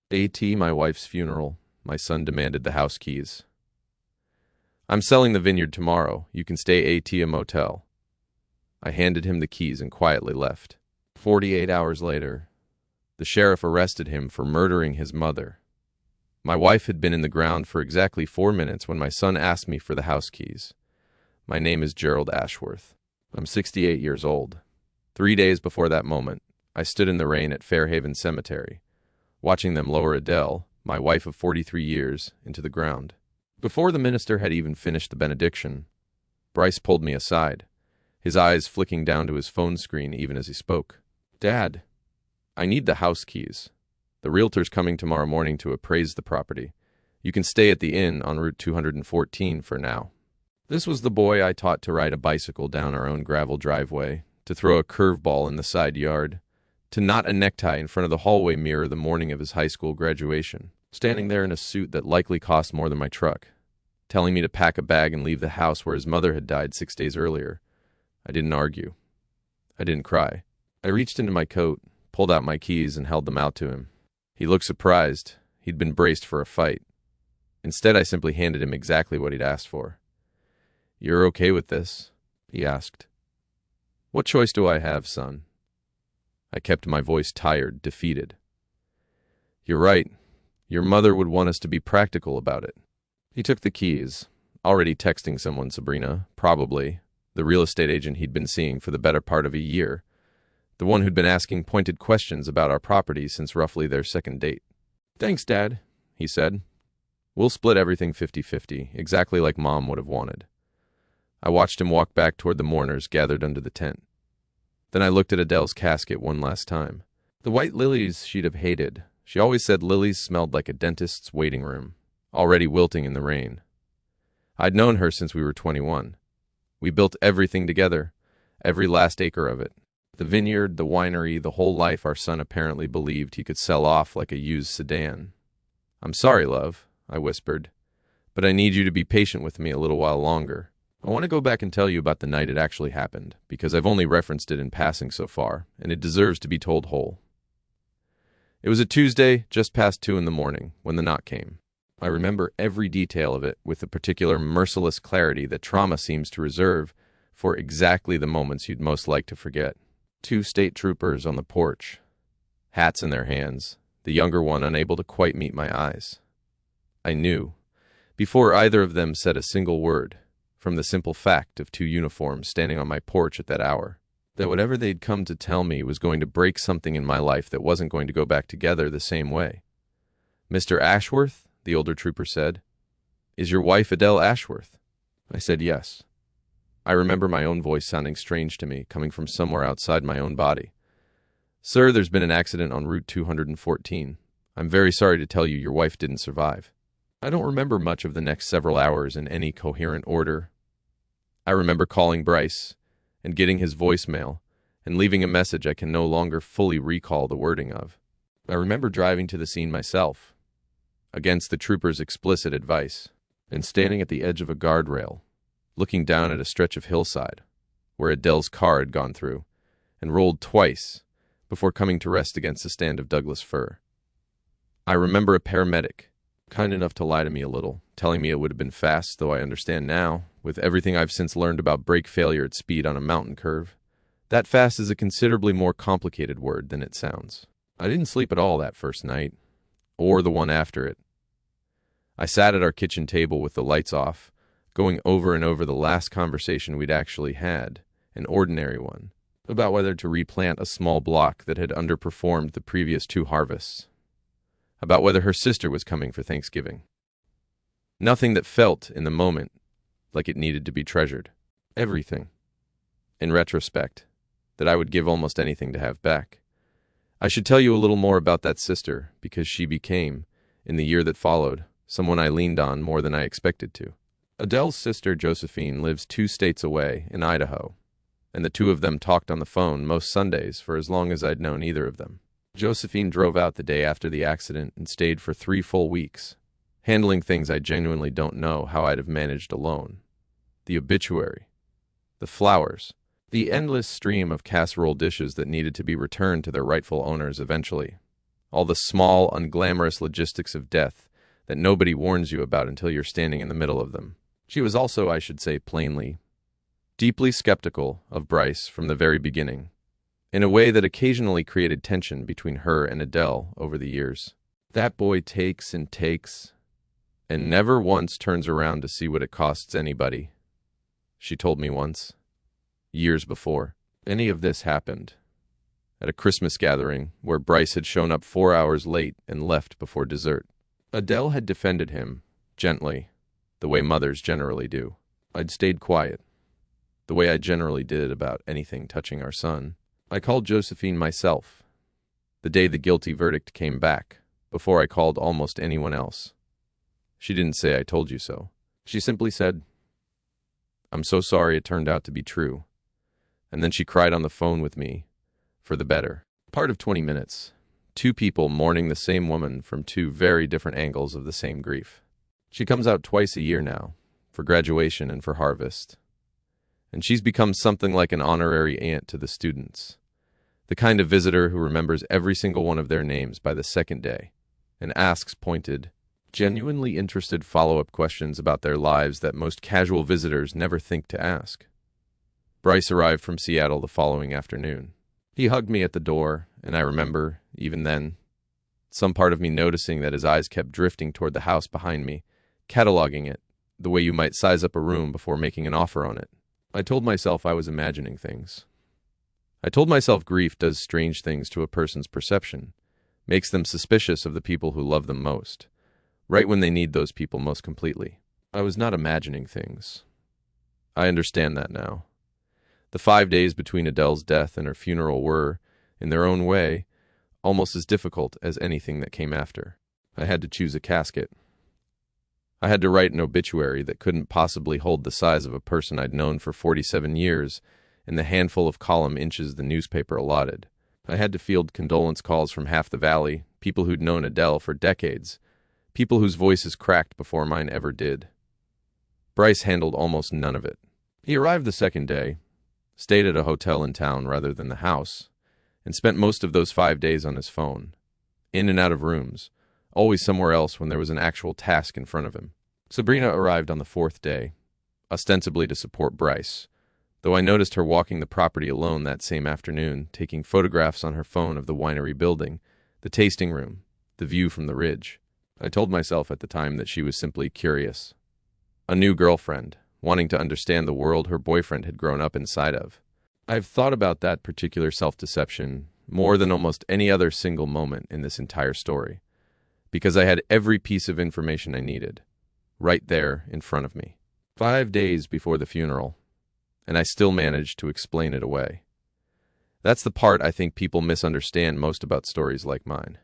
My wife's funeral. My son demanded the house keys. I'm selling the Vineyard tomorrow. You can stay a motel. I handed him the keys and quietly left. 48 hours later, the sheriff arrested him for murdering his mother. My wife had been in the ground for exactly 4 minutes when my son asked me for the house keys. My name is Gerald Ashworth. I'm 68 years old. 3 days before that moment, I stood in the rain at Fairhaven Cemetery, watching them lower Adele, my wife of 43 years, into the ground. Before the minister had even finished the benediction, Bryce pulled me aside, his eyes flicking down to his phone screen even as he spoke. "Dad, I need the house keys. The realtor's coming tomorrow morning to appraise the property. You can stay at the inn on Route 214 for now." This was the boy I taught to ride a bicycle down our own gravel driveway, to throw a curveball in the side yard, to knot a necktie in front of the hallway mirror the morning of his high school graduation, standing there in a suit that likely cost more than my truck, telling me to pack a bag and leave the house where his mother had died 6 days earlier. I didn't argue. I didn't cry. I reached into my coat, pulled out my keys, and held them out to him. He looked surprised. He'd been braced for a fight. Instead, I simply handed him exactly what he'd asked for. "You're okay with this?" he asked. "What choice do I have, son?" I kept my voice tired, defeated. "You're right. Your mother would want us to be practical about it." He took the keys, already texting someone, Sabrina, probably, the real estate agent he'd been seeing for the better part of a year, the one who'd been asking pointed questions about our property since roughly their second date. "Thanks, Dad," he said. "We'll split everything 50-50, exactly like Mom would have wanted." I watched him walk back toward the mourners gathered under the tent. Then I looked at Adele's casket one last time. The white lilies she'd have hated. She always said lilies smelled like a dentist's waiting room, already wilting in the rain. I'd known her since we were 21. We built everything together, every last acre of it. The vineyard, the winery, the whole life our son apparently believed he could sell off like a used sedan. "I'm sorry, love," I whispered, "but I need you to be patient with me a little while longer. I want to go back and tell you about the night it actually happened, because I've only referenced it in passing so far, and it deserves to be told whole." It was a Tuesday, just past 2 in the morning, when the knock came. I remember every detail of it with the particular merciless clarity that trauma seems to reserve for exactly the moments you'd most like to forget. 2 state troopers on the porch, hats in their hands, the younger one unable to quite meet my eyes. I knew, before either of them said a single word, from the simple fact of 2 uniforms standing on my porch at that hour, that whatever they'd come to tell me was going to break something in my life that wasn't going to go back together the same way. "Mr. Ashworth," the older trooper said, "is your wife Adele Ashworth?" I said yes. I remember my own voice sounding strange to me, coming from somewhere outside my own body. "Sir, there's been an accident on Route 214. I'm very sorry to tell you your wife didn't survive." I don't remember much of the next several hours in any coherent order. I remember calling Bryce and getting his voicemail and leaving a message I can no longer fully recall the wording of. I remember driving to the scene myself, against the trooper's explicit advice, and standing at the edge of a guardrail, looking down at a stretch of hillside where Adele's car had gone through and rolled twice before coming to rest against a stand of Douglas fir. I remember a paramedic, kind enough to lie to me a little, telling me it would have been fast, though I understand now, with everything I've since learned about brake failure at speed on a mountain curve, that fast is a considerably more complicated word than it sounds. I didn't sleep at all that first night, or the one after it. I sat at our kitchen table with the lights off, going over and over the last conversation we'd actually had, an ordinary one, about whether to replant a small block that had underperformed the previous 2 harvests, about whether her sister was coming for Thanksgiving. Nothing that felt, in the moment, like it needed to be treasured. Everything, in retrospect, that I would give almost anything to have back. I should tell you a little more about that sister, because she became, in the year that followed, someone I leaned on more than I expected to. Adele's sister, Josephine, lives 2 states away, in Idaho, and the 2 of them talked on the phone most Sundays for as long as I'd known either of them. Josephine drove out the day after the accident and stayed for 3 full weeks, handling things I genuinely don't know how I'd have managed alone. The obituary, the flowers, the endless stream of casserole dishes that needed to be returned to their rightful owners eventually, all the small, unglamorous logistics of death that nobody warns you about until you're standing in the middle of them. She was also, I should say plainly, deeply skeptical of Bryce from the very beginning, in a way that occasionally created tension between her and Adele over the years. That boy takes and takes, and never once turns around to see what it costs anybody, she told me once, years before any of this happened, at a Christmas gathering where Bryce had shown up 4 hours late and left before dessert. Adele had defended him, gently, the way mothers generally do. I'd stayed quiet, the way I generally did about anything touching our son. I called Josephine myself, the day the guilty verdict came back, before I called almost anyone else. She didn't say I told you so. She simply said, "I'm so sorry it turned out to be true." And then she cried on the phone with me, for the better. Part of 20 minutes, two people mourning the same woman from two very different angles of the same grief. She comes out twice a year now, for graduation and for harvest. And she's become something like an honorary aunt to the students, the kind of visitor who remembers every single one of their names by the second day, and asks pointed, genuinely interested follow-up questions about their lives that most casual visitors never think to ask. Bryce arrived from Seattle the following afternoon. He hugged me at the door, and I remember, even then, some part of me noticing that his eyes kept drifting toward the house behind me, cataloging it, the way you might size up a room before making an offer on it. I told myself I was imagining things. I told myself grief does strange things to a person's perception, makes them suspicious of the people who love them most, right when they need those people most completely. I was not imagining things. I understand that now. The 5 days between Adele's death and her funeral were, in their own way, almost as difficult as anything that came after. I had to choose a casket. I had to write an obituary that couldn't possibly hold the size of a person I'd known for 47 years in the handful of column inches the newspaper allotted. I had to field condolence calls from half the valley, people who'd known Adele for decades, people whose voices cracked before mine ever did. Bryce handled almost none of it. He arrived the second day, stayed at a hotel in town rather than the house, and spent most of those 5 days on his phone, in and out of rooms, always somewhere else when there was an actual task in front of him. Sabrina arrived on the fourth day, ostensibly to support Bryce, though I noticed her walking the property alone that same afternoon, taking photographs on her phone of the winery building, the tasting room, the view from the ridge. I told myself at the time that she was simply curious. A new girlfriend, wanting to understand the world her boyfriend had grown up inside of. I've thought about that particular self-deception more than almost any other single moment in this entire story, because I had every piece of information I needed, right there in front of me. 5 days before the funeral, and I still managed to explain it away. That's the part I think people misunderstand most about stories like mine.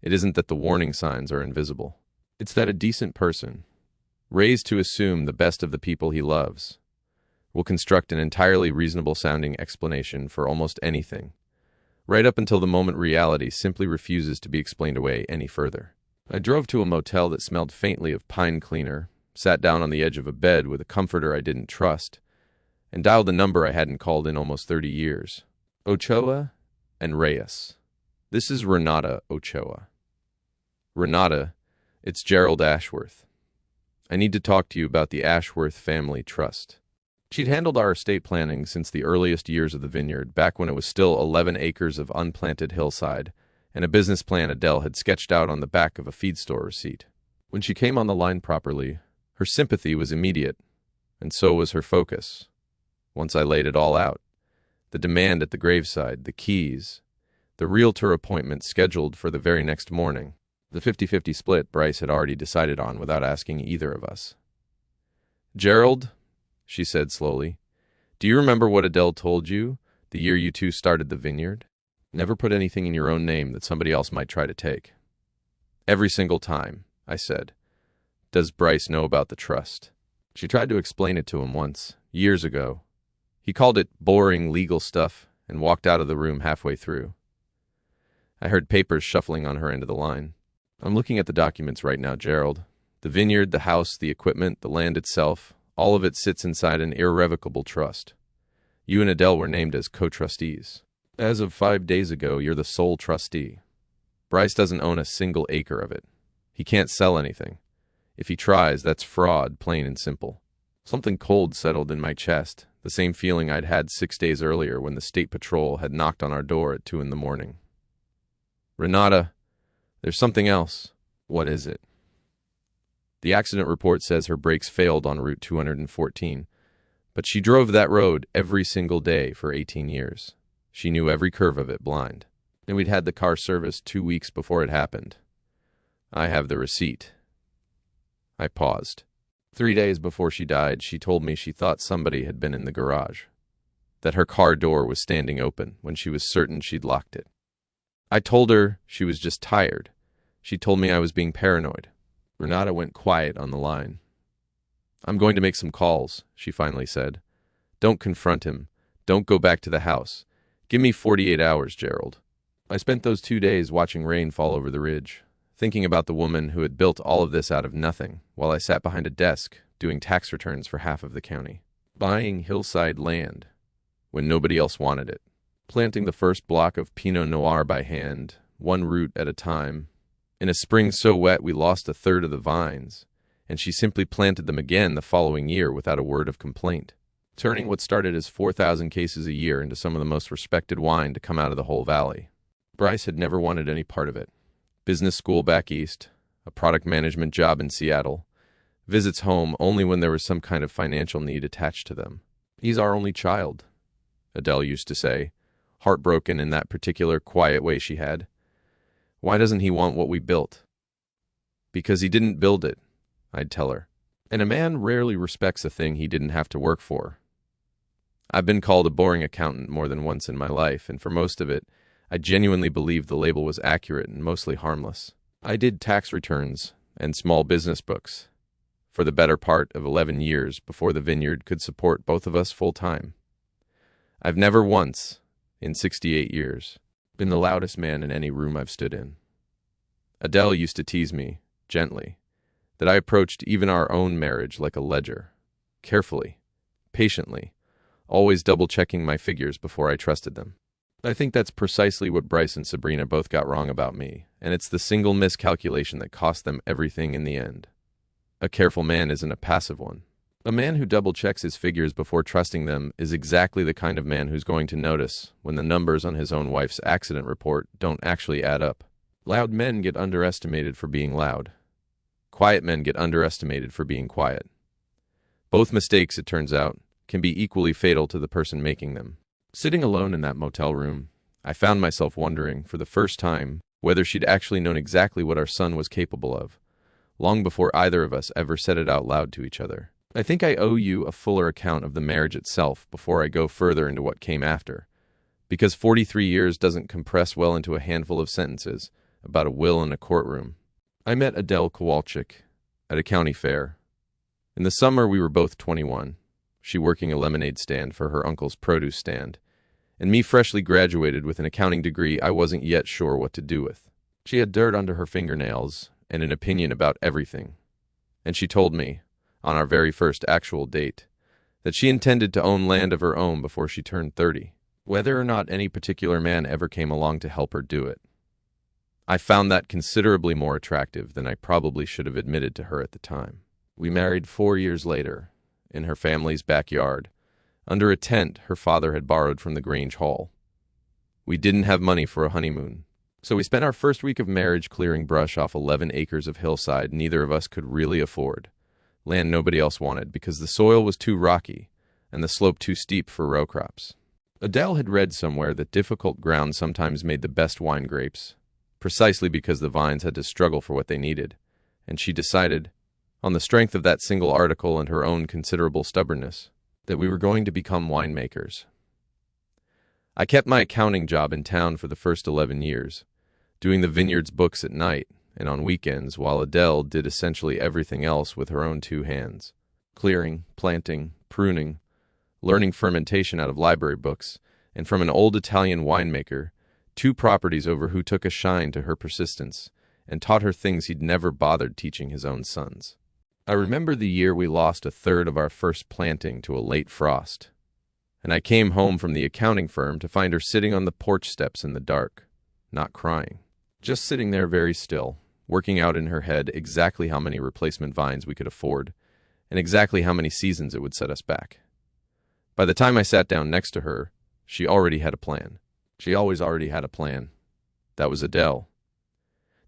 It isn't that the warning signs are invisible. It's that a decent person, raised to assume the best of the people he loves, will construct an entirely reasonable-sounding explanation for almost anything, right up until the moment reality simply refuses to be explained away any further. I drove to a motel that smelled faintly of pine cleaner, sat down on the edge of a bed with a comforter I didn't trust, and dialed a number I hadn't called in almost 30 years. Ochoa and Reyes. This is Renata Ochoa. Renata, it's Gerald Ashworth. I need to talk to you about the Ashworth Family Trust. She'd handled our estate planning since the earliest years of the Vineyard, back when it was still 11 acres of unplanted hillside, and a business plan Adele had sketched out on the back of a feed store receipt. When she came on the line properly, her sympathy was immediate, and so was her focus. Once I laid it all out, the demand at the graveside, the keys, the realtor appointment scheduled for the very next morning, the 50-50 split Bryce had already decided on without asking either of us. "Gerald," she said slowly, "do you remember what Adele told you the year you two started the Vineyard? Never put anything in your own name that somebody else might try to take." "Every single time," I said. "Does Bryce know about the trust?" She tried to explain it to him once, years ago. He called it boring legal stuff and walked out of the room halfway through. I heard papers shuffling on her end of the line. "I'm looking at the documents right now, Gerald. The vineyard, the house, the equipment, the land itself, all of it sits inside an irrevocable trust. You and Adele were named as co-trustees. As of 5 days ago, you're the sole trustee." Bryce doesn't own a single acre of it. He can't sell anything. If he tries, that's fraud, plain and simple. Something cold settled in my chest, the same feeling I'd had 6 days earlier when the state patrol had knocked on our door at 2 a.m. Renata, there's something else. What is it? The accident report says her brakes failed on Route 214, but she drove that road every single day for 18 years. She knew every curve of it blind, and we'd had the car serviced 2 weeks before it happened. I have the receipt. I paused. 3 days before she died, she told me she thought somebody had been in the garage, that her car door was standing open when she was certain she'd locked it. I told her she was just tired. She told me I was being paranoid. Renata went quiet on the line. I'm going to make some calls, she finally said. Don't confront him. Don't go back to the house. Give me 48 hours, Gerald. I spent those 2 days watching rain fall over the ridge, thinking about the woman who had built all of this out of nothing, while I sat behind a desk doing tax returns for half of the county, buying hillside land when nobody else wanted it, planting the first block of Pinot Noir by hand, one root at a time. In a spring so wet we lost a third of the vines, and she simply planted them again the following year without a word of complaint, turning what started as 4,000 cases a year into some of the most respected wine to come out of the whole valley. Bryce had never wanted any part of it. Business school back east, a product management job in Seattle, visits home only when there was some kind of financial need attached to them. He's our only child, Adele used to say, heartbroken in that particular quiet way she had. Why doesn't he want what we built? Because he didn't build it, I'd tell her. And a man rarely respects a thing he didn't have to work for. I've been called a boring accountant more than once in my life, and for most of it, I genuinely believed the label was accurate and mostly harmless. I did tax returns and small business books for the better part of 11 years before the Vineyard could support both of us full-time. I've never once, in 68 years, been the loudest man in any room I've stood in. Adele used to tease me, gently, that I approached even our own marriage like a ledger, carefully, patiently, always double-checking my figures before I trusted them. I think that's precisely what Bryce and Sabrina both got wrong about me, and it's the single miscalculation that cost them everything in the end. A careful man isn't a passive one. A man who double-checks his figures before trusting them is exactly the kind of man who's going to notice when the numbers on his own wife's accident report don't actually add up. Loud men get underestimated for being loud. Quiet men get underestimated for being quiet. Both mistakes, it turns out, can be equally fatal to the person making them. Sitting alone in that motel room, I found myself wondering, for the first time, whether she'd actually known exactly what our son was capable of, long before either of us ever said it out loud to each other. I think I owe you a fuller account of the marriage itself before I go further into what came after, because 43 years doesn't compress well into a handful of sentences about a will in a courtroom. I met Adele Kowalczyk at a county fair. In the summer, we were both 21, she working a lemonade stand for her uncle's produce stand, and me freshly graduated with an accounting degree I wasn't yet sure what to do with. She had dirt under her fingernails and an opinion about everything, and she told me, on our very first actual date, that she intended to own land of her own before she turned 30, whether or not any particular man ever came along to help her do it. I found that considerably more attractive than I probably should have admitted to her at the time. We married 4 years later, in her family's backyard, under a tent her father had borrowed from the Grange Hall. We didn't have money for a honeymoon, so we spent our first week of marriage clearing brush off 11 acres of hillside neither of us could really afford, land nobody else wanted because the soil was too rocky and the slope too steep for row crops. Adele had read somewhere that difficult ground sometimes made the best wine grapes, precisely because the vines had to struggle for what they needed, and she decided, on the strength of that single article and her own considerable stubbornness, that we were going to become winemakers. I kept my accounting job in town for the first 11 years, doing the Vineyard's books at night and on weekends, while Adele did essentially everything else with her own 2 hands, clearing, planting, pruning, learning fermentation out of library books, and from an old Italian winemaker, 2 properties over who took a shine to her persistence and taught her things he'd never bothered teaching his own sons. I remember the year we lost a third of our first planting to a late frost, and I came home from the accounting firm to find her sitting on the porch steps in the dark, not crying. just sitting there very still, working out in her head exactly how many replacement vines we could afford, and exactly how many seasons it would set us back. By the time I sat down next to her, she already had a plan. She always already had a plan. That was Adele.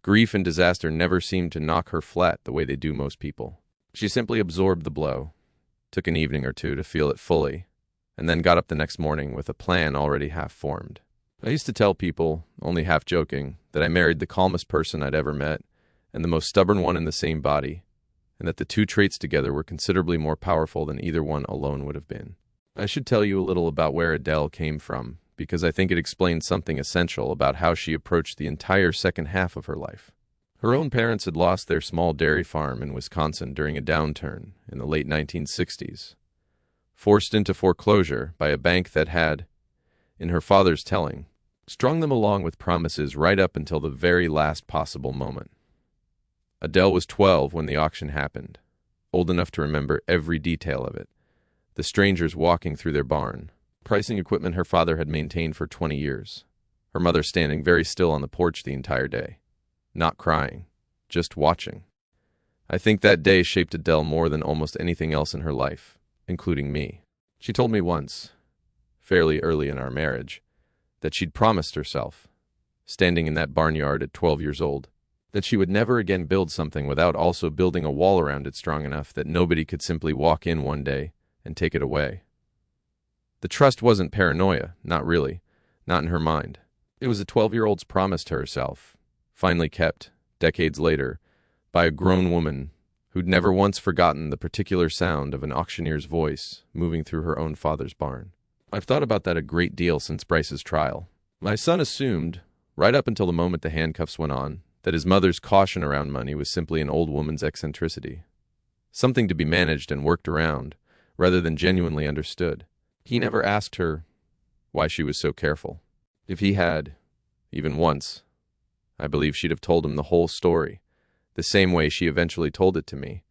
Grief and disaster never seemed to knock her flat the way they do most people. She simply absorbed the blow, took an evening or two to feel it fully, and then got up the next morning with a plan already half formed. I used to tell people, only half joking, that I married the calmest person I'd ever met and the most stubborn one in the same body, and that the two traits together were considerably more powerful than either one alone would have been. I should tell you a little about where Adele came from, because I think it explains something essential about how she approached the entire second half of her life. Her own parents had lost their small dairy farm in Wisconsin during a downturn in the late 1960s, forced into foreclosure by a bank that had, in her father's telling, strung them along with promises right up until the very last possible moment. Adele was 12 when the auction happened, old enough to remember every detail of it. The strangers walking through their barn, pricing equipment her father had maintained for 20 years, her mother standing very still on the porch the entire day, not crying, just watching. I think that day shaped Adele more than almost anything else in her life, including me. She told me once, fairly early in our marriage, that she'd promised herself, standing in that barnyard at 12 years old, that she would never again build something without also building a wall around it strong enough that nobody could simply walk in one day and take it away. The trust wasn't paranoia, not really, not in her mind. It was a 12-year-old's promise to herself, finally kept, decades later, by a grown woman who'd never once forgotten the particular sound of an auctioneer's voice moving through her own father's barn. I've thought about that a great deal since Bryce's trial. My son assumed, right up until the moment the handcuffs went on, that his mother's caution around money was simply an old woman's eccentricity, something to be managed and worked around, rather than genuinely understood. He never asked her why she was so careful. If he had, even once, I believe she'd have told him the whole story, the same way she eventually told it to me,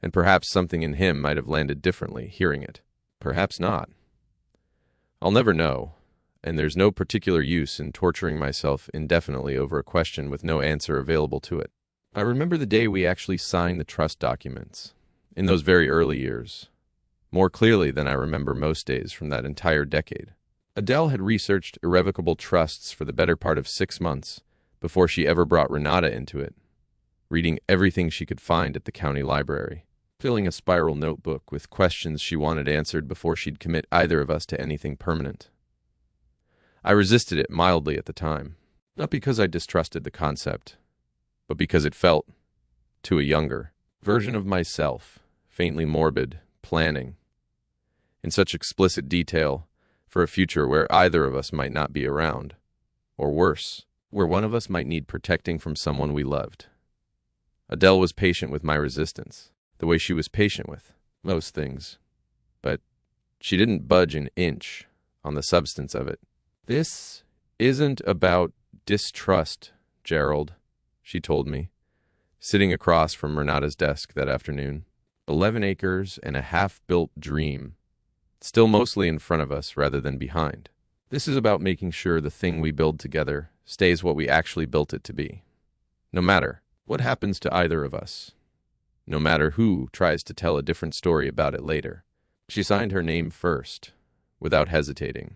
and perhaps something in him might have landed differently hearing it. Perhaps not. I'll never know, and there's no particular use in torturing myself indefinitely over a question with no answer available to it. I remember the day we actually signed the trust documents, in those very early years, more clearly than I remember most days from that entire decade. Adele had researched irrevocable trusts for the better part of 6 months before she ever brought Renata into it, reading everything she could find at the county library, filling a spiral notebook with questions she wanted answered before she'd commit either of us to anything permanent. I resisted it mildly at the time, not because I distrusted the concept, but because it felt, to a younger version of myself, faintly morbid, planning, in such explicit detail, for a future where either of us might not be around, or worse, where one of us might need protecting from someone we loved. Adele was patient with my resistance, the way she was patient with most things, but she didn't budge an inch on the substance of it. "This isn't about distrust, Gerald," she told me, sitting across from Renata's desk that afternoon. 11 acres and a half-built dream, still mostly in front of us rather than behind. This is about making sure the thing we build together stays what we actually built it to be, no matter what happens to either of us, no matter who tries to tell a different story about it later. She signed her name first, without hesitating,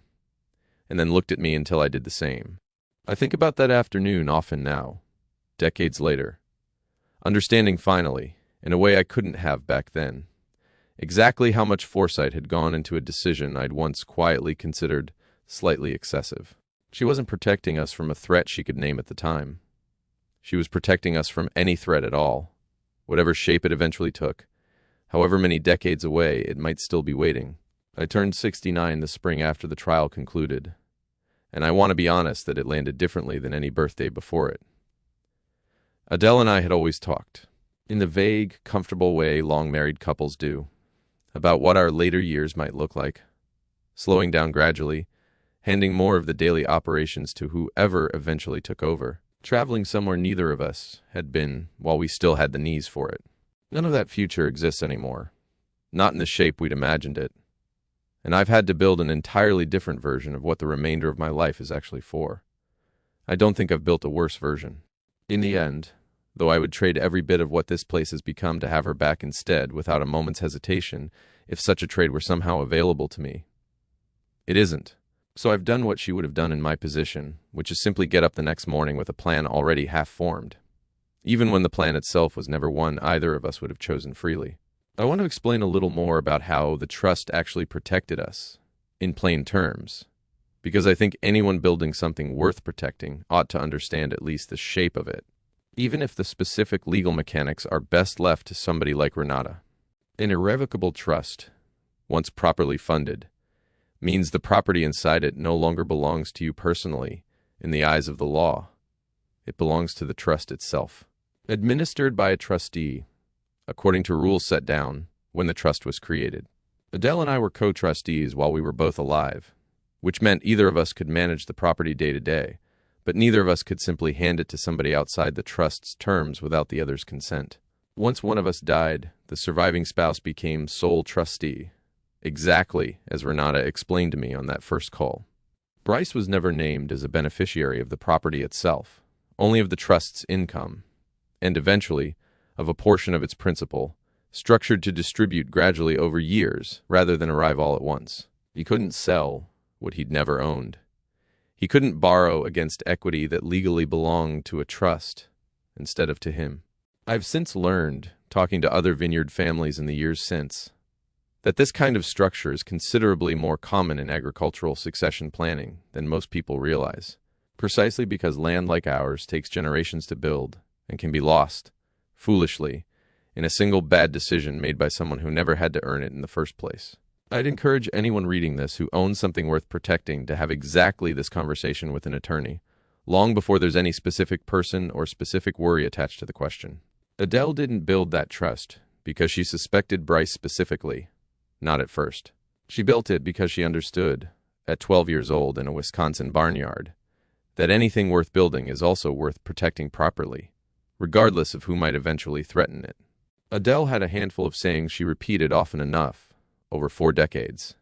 and then looked at me until I did the same. I think about that afternoon often now, decades later, understanding finally, in a way I couldn't have back then, exactly how much foresight had gone into a decision I'd once quietly considered slightly excessive. She wasn't protecting us from a threat she could name at the time. She was protecting us from any threat at all, whatever shape it eventually took, however many decades away it might still be waiting. I turned 69 the spring after the trial concluded, and I want to be honest that it landed differently than any birthday before it. Adele and I had always talked, in the vague, comfortable way long-married couples do, about what our later years might look like, slowing down gradually, handing more of the daily operations to whoever eventually took over, traveling somewhere neither of us had been while we still had the knees for it. None of that future exists anymore, not in the shape we'd imagined it, and I've had to build an entirely different version of what the remainder of my life is actually for. I don't think I've built a worse version. In the end, though I would trade every bit of what this place has become to have her back instead, without a moment's hesitation, if such a trade were somehow available to me. It isn't. So I've done what she would have done in my position, which is simply get up the next morning with a plan already half-formed, even when the plan itself was never one either of us would have chosen freely. I want to explain a little more about how the trust actually protected us, in plain terms, because I think anyone building something worth protecting ought to understand at least the shape of it, even if the specific legal mechanics are best left to somebody like Renata. An irrevocable trust, once properly funded, means the property inside it no longer belongs to you personally in the eyes of the law. It belongs to the trust itself, administered by a trustee, according to rules set down when the trust was created. Adele and I were co-trustees while we were both alive, which meant either of us could manage the property day to day, but neither of us could simply hand it to somebody outside the trust's terms without the other's consent. Once one of us died, the surviving spouse became sole trustee, exactly as Renata explained to me on that first call. Bryce was never named as a beneficiary of the property itself, only of the trust's income, and eventually of a portion of its principal, structured to distribute gradually over years rather than arrive all at once. He couldn't sell what he'd never owned. He couldn't borrow against equity that legally belonged to a trust instead of to him. I've since learned, talking to other Vineyard families in the years since, that this kind of structure is considerably more common in agricultural succession planning than most people realize, precisely because land like ours takes generations to build and can be lost, foolishly, in a single bad decision made by someone who never had to earn it in the first place. I'd encourage anyone reading this who owns something worth protecting to have exactly this conversation with an attorney, long before there's any specific person or specific worry attached to the question. Adele didn't build that trust because she suspected Bryce specifically, not at first. She built it because she understood, at 12 years old in a Wisconsin barnyard, that anything worth building is also worth protecting properly, regardless of who might eventually threaten it. Adele had a handful of sayings she repeated often enough, over 4 decades,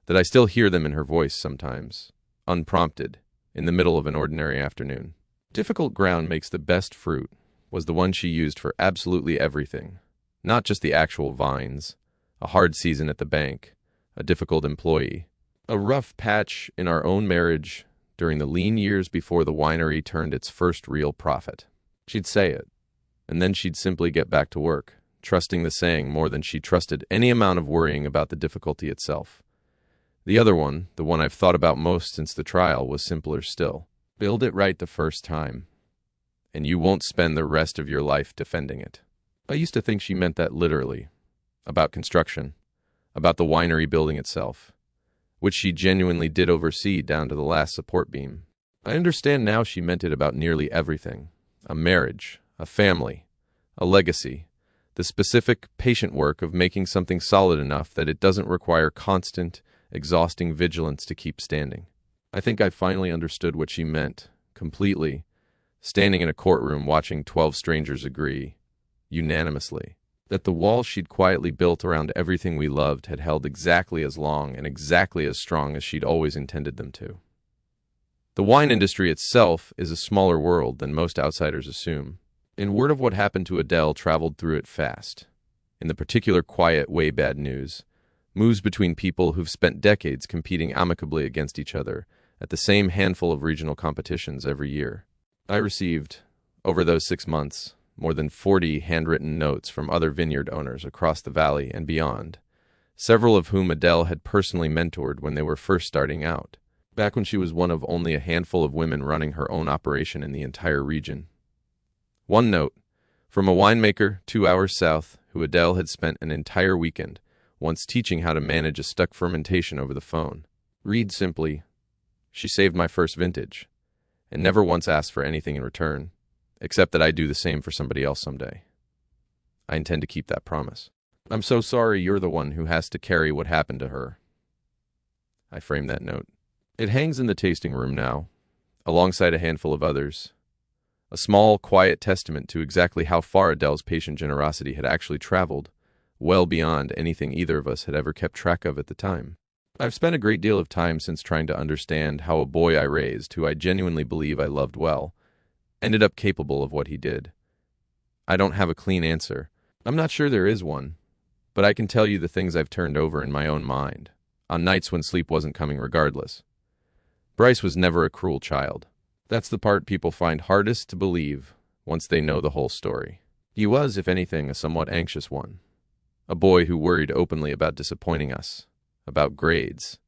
that I still hear them in her voice sometimes, unprompted, in the middle of an ordinary afternoon. Difficult ground makes the best fruit was the one she used for absolutely everything, not just the actual vines, a hard season at the bank, a difficult employee, a rough patch in our own marriage during the lean years before the winery turned its first real profit. She'd say it, and then she'd simply get back to work, trusting the saying more than she trusted any amount of worrying about the difficulty itself. The other one, the one I've thought about most since the trial, was simpler still. Build it right the first time, and you won't spend the rest of your life defending it. I used to think she meant that literally, about construction, about the winery building itself, which she genuinely did oversee down to the last support beam. I understand now she meant it about nearly everything: a marriage, a family, a legacy, the specific, patient work of making something solid enough that it doesn't require constant, exhausting vigilance to keep standing. I think I finally understood what she meant, completely, standing in a courtroom watching 12 strangers agree, unanimously, that the walls she'd quietly built around everything we loved had held exactly as long and exactly as strong as she'd always intended them to. The wine industry itself is a smaller world than most outsiders assume, and word of what happened to Adele traveled through it fast. In the particular quiet way bad news, moves between people who've spent decades competing amicably against each other at the same handful of regional competitions every year. I received, over those 6 months, more than 40 handwritten notes from other vineyard owners across the valley and beyond, several of whom Adele had personally mentored when they were first starting out, back when she was one of only a handful of women running her own operation in the entire region. One note, from a winemaker 2 hours south, who Adele had spent an entire weekend once teaching how to manage a stuck fermentation over the phone. Read simply, "She saved my first vintage, and never once asked for anything in return, except that I do the same for somebody else someday. I intend to keep that promise. I'm so sorry you're the one who has to carry what happened to her." I framed that note. It hangs in the tasting room now, alongside a handful of others, a small, quiet testament to exactly how far Adele's patient generosity had actually traveled, well beyond anything either of us had ever kept track of at the time. I've spent a great deal of time since trying to understand how a boy I raised, who I genuinely believe I loved well, ended up capable of what he did? I don't have a clean answer. I'm not sure there is one, but I can tell you the things I've turned over in my own mind, on nights when sleep wasn't coming regardless. Bryce was never a cruel child. That's the part people find hardest to believe once they know the whole story. He was, if anything, a somewhat anxious one. A boy who worried openly about disappointing us, about grades,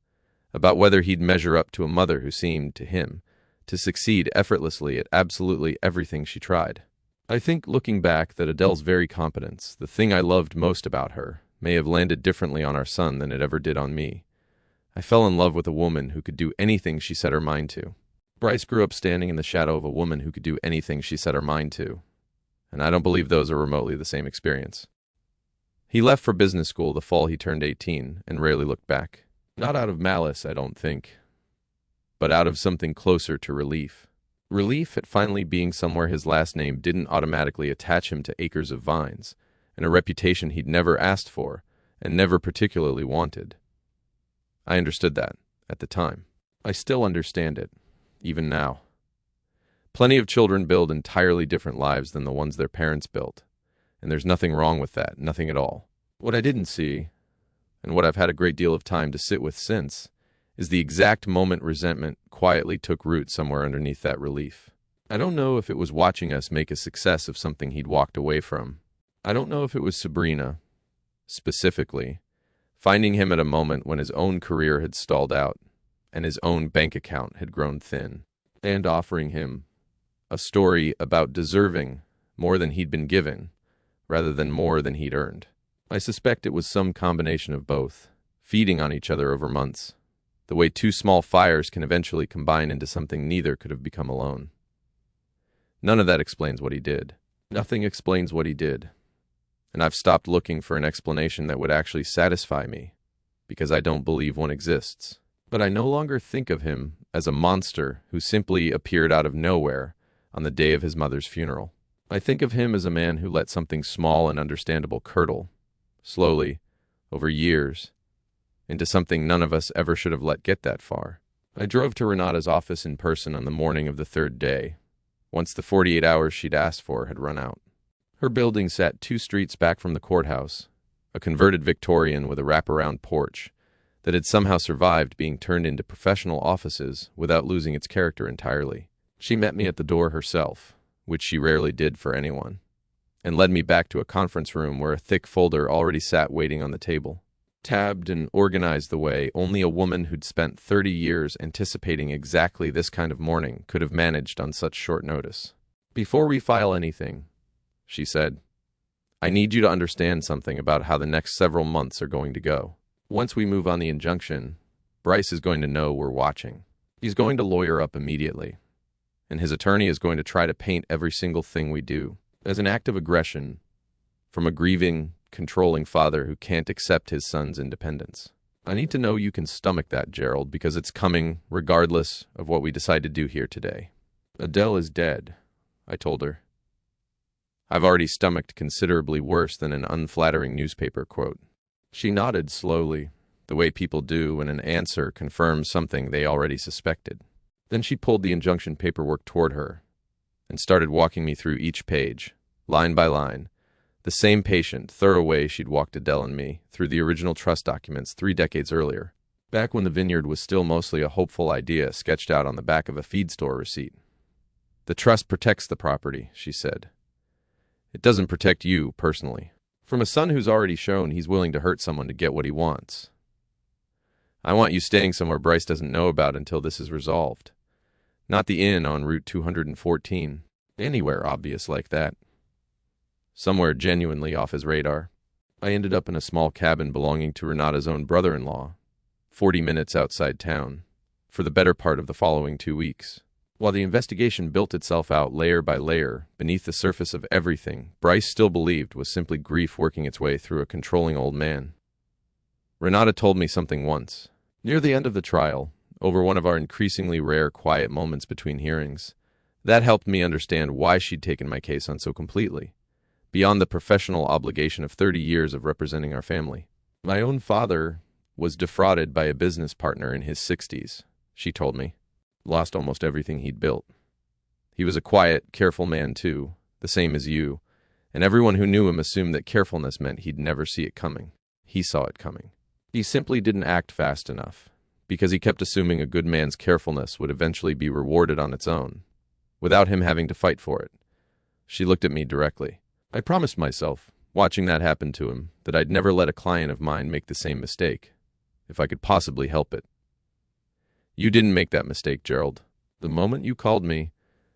about whether he'd measure up to a mother who seemed, to him, to succeed effortlessly at absolutely everything she tried. I think, looking back, that Adele's very competence, the thing I loved most about her, may have landed differently on our son than it ever did on me. I fell in love with a woman who could do anything she set her mind to. Bryce grew up standing in the shadow of a woman who could do anything she set her mind to, and I don't believe those are remotely the same experience. He left for business school the fall he turned 18 and rarely looked back. Not out of malice, I don't think, but out of something closer to relief. Relief at finally being somewhere his last name didn't automatically attach him to acres of vines and a reputation he'd never asked for and never particularly wanted. I understood that at the time. I still understand it, even now. Plenty of children build entirely different lives than the ones their parents built, and there's nothing wrong with that, nothing at all. What I didn't see, and what I've had a great deal of time to sit with since, is the exact moment resentment quietly took root somewhere underneath that relief. I don't know if it was watching us make a success of something he'd walked away from. I don't know if it was Sabrina, specifically, finding him at a moment when his own career had stalled out and his own bank account had grown thin, and offering him a story about deserving more than he'd been given, rather than more than he'd earned. I suspect it was some combination of both, feeding on each other over months, the way two small fires can eventually combine into something neither could have become alone. None of that explains what he did. Nothing explains what he did. And I've stopped looking for an explanation that would actually satisfy me, because I don't believe one exists. But I no longer think of him as a monster who simply appeared out of nowhere on the day of his mother's funeral. I think of him as a man who let something small and understandable curdle, slowly, over years, into something none of us ever should have let get that far. I drove to Renata's office in person on the morning of the third day, once the 48 hours she'd asked for had run out. Her building sat 2 streets back from the courthouse, a converted Victorian with a wraparound porch that had somehow survived being turned into professional offices without losing its character entirely. She met me at the door herself, which she rarely did for anyone, and led me back to a conference room where a thick folder already sat waiting on the table, tabbed and organized the way only a woman who'd spent 30 years anticipating exactly this kind of morning could have managed on such short notice. "Before we file anything," she said, "I need you to understand something about how the next several months are going to go. Once we move on the injunction, Bryce is going to know we're watching. He's going to lawyer up immediately, and his attorney is going to try to paint every single thing we do as an act of aggression from a grieving, controlling father who can't accept his son's independence. I need to know you can stomach that, Gerald, because it's coming regardless of what we decide to do here today." "Adele is dead," I told her. I've already stomached considerably worse than an unflattering newspaper quote. She nodded slowly, the way people do when an answer confirms something they already suspected. Then she pulled the injunction paperwork toward her and started walking me through each page, line by line, the same patient, thorough way she'd walked Adele and me through the original trust documents 3 decades earlier, back when the Vineyard was still mostly a hopeful idea sketched out on the back of a feed store receipt. "The trust protects the property," she said. "It doesn't protect you, personally. From a son who's already shown he's willing to hurt someone to get what he wants. I want you staying somewhere Bryce doesn't know about until this is resolved. Not the inn on Route 214. Anywhere obvious like that. Somewhere genuinely off his radar." I ended up in a small cabin belonging to Renata's own brother-in-law, 40 minutes outside town, for the better part of the following 2 weeks. While the investigation built itself out layer by layer beneath the surface of everything Bryce still believed was simply grief working its way through a controlling old man. Renata told me something once, near the end of the trial, over one of our increasingly rare quiet moments between hearings, that helped me understand why she'd taken my case on so completely, beyond the professional obligation of 30 years of representing our family. "My own father was defrauded by a business partner in his 60s, she told me. Lost almost everything he'd built. He was a quiet, careful man, too, the same as you, and everyone who knew him assumed that carefulness meant he'd never see it coming. He saw it coming. He simply didn't act fast enough, because he kept assuming a good man's carefulness would eventually be rewarded on its own, without him having to fight for it. She looked at me directly. I promised myself, watching that happen to him, that I'd never let a client of mine make the same mistake, if I could possibly help it. You didn't make that mistake, Gerald. The moment you called me,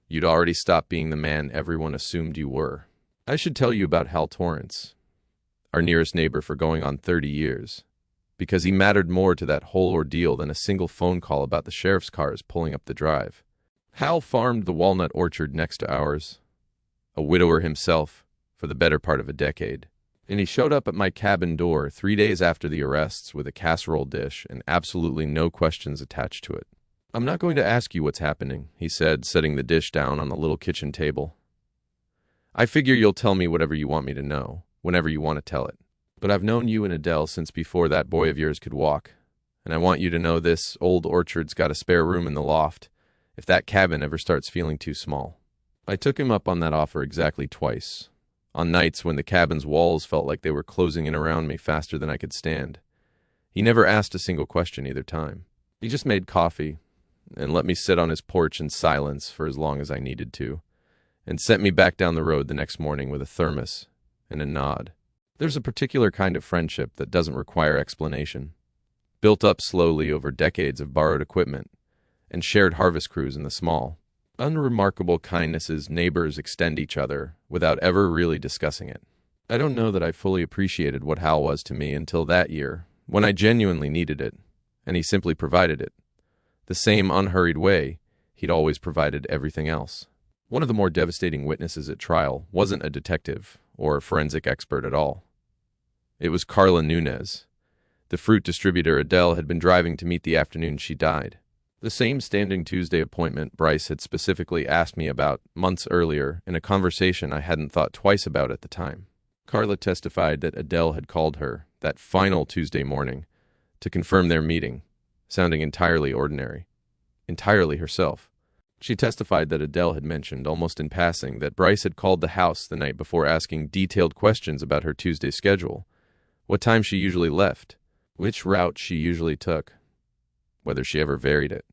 you'd already stopped being the man everyone assumed you were. I should tell you about Hal Torrance, our nearest neighbor for going on 30 years, because he mattered more to that whole ordeal than a single phone call about the sheriff's cars pulling up the drive. Hal farmed the walnut orchard next to ours, a widower himself, for the better part of a decade, and he showed up at my cabin door 3 days after the arrests with a casserole dish and absolutely no questions attached to it. I'm not going to ask you what's happening, he said, setting the dish down on the little kitchen table. I figure you'll tell me whatever you want me to know, whenever you want to tell it. But I've known you and Adele since before that boy of yours could walk, and I want you to know this old orchard's got a spare room in the loft, if that cabin ever starts feeling too small. I took him up on that offer exactly twice, on nights when the cabin's walls felt like they were closing in around me faster than I could stand. He never asked a single question either time. He just made coffee, and let me sit on his porch in silence for as long as I needed to, and sent me back down the road the next morning with a thermos and a nod. There's a particular kind of friendship that doesn't require explanation, built up slowly over decades of borrowed equipment and shared harvest crews in the small, unremarkable kindnesses neighbors extend each other without ever really discussing it. I don't know that I fully appreciated what Hal was to me until that year, when I genuinely needed it, and he simply provided it, the same unhurried way he'd always provided everything else. One of the more devastating witnesses at trial wasn't a detective or a forensic expert at all. It was Carla Nunez, the fruit distributor Adele had been driving to meet the afternoon she died. The same Standing Tuesday appointment Bryce had specifically asked me about months earlier in a conversation I hadn't thought twice about at the time. Carla testified that Adele had called her that final Tuesday morning to confirm their meeting, sounding entirely ordinary, entirely herself. She testified that Adele had mentioned, almost in passing, that Bryce had called the house the night before asking detailed questions about her Tuesday schedule, what time she usually left, which route she usually took, whether she ever varied it.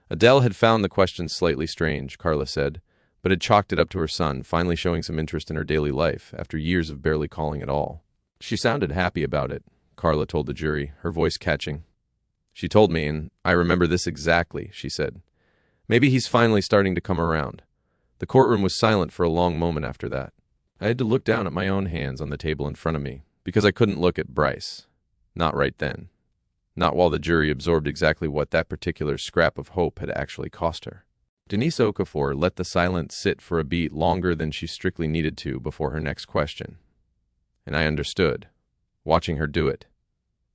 Adele had found the questions slightly strange, Carla said, but had chalked it up to her son finally showing some interest in her daily life after years of barely calling at all. She sounded happy about it, Carla told the jury, her voice catching. She told me, and I remember this exactly, she said. Maybe he's finally starting to come around. The courtroom was silent for a long moment after that. I had to look down at my own hands on the table in front of me, because I couldn't look at Bryce. Not right then. Not while the jury absorbed exactly what that particular scrap of hope had actually cost her. Denise Okafor let the silence sit for a beat longer than she strictly needed to before her next question. And I understood, watching her do it,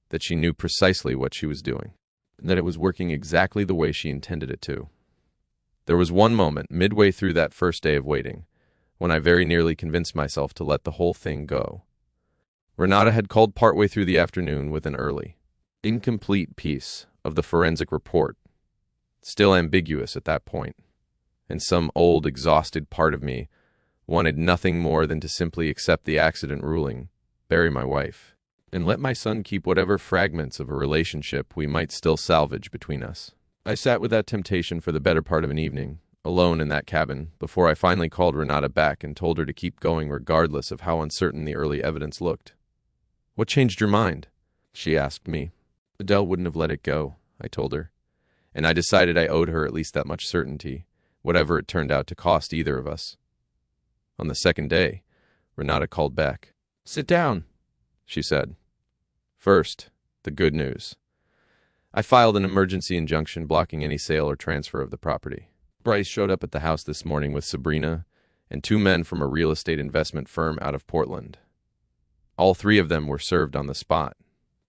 that she knew precisely what she was doing, and that it was working exactly the way she intended it to. There was one moment, midway through that first day of waiting, when I very nearly convinced myself to let the whole thing go. Renata had called partway through the afternoon with an early, incomplete piece of the forensic report, still ambiguous at that point, and some old, exhausted part of me wanted nothing more than to simply accept the accident ruling, bury my wife, and let my son keep whatever fragments of a relationship we might still salvage between us. I sat with that temptation for the better part of an evening, alone in that cabin, before I finally called Renata back and told her to keep going regardless of how uncertain the early evidence looked. "What changed your mind?" she asked me. Adele wouldn't have let it go, I told her, and I decided I owed her at least that much certainty, whatever it turned out to cost either of us. On the second day, Renata called back. "Sit down," she said. First, the good news. I filed an emergency injunction blocking any sale or transfer of the property. Bryce showed up at the house this morning with Sabrina and 2 men from a real estate investment firm out of Portland. All 3 of them were served on the spot.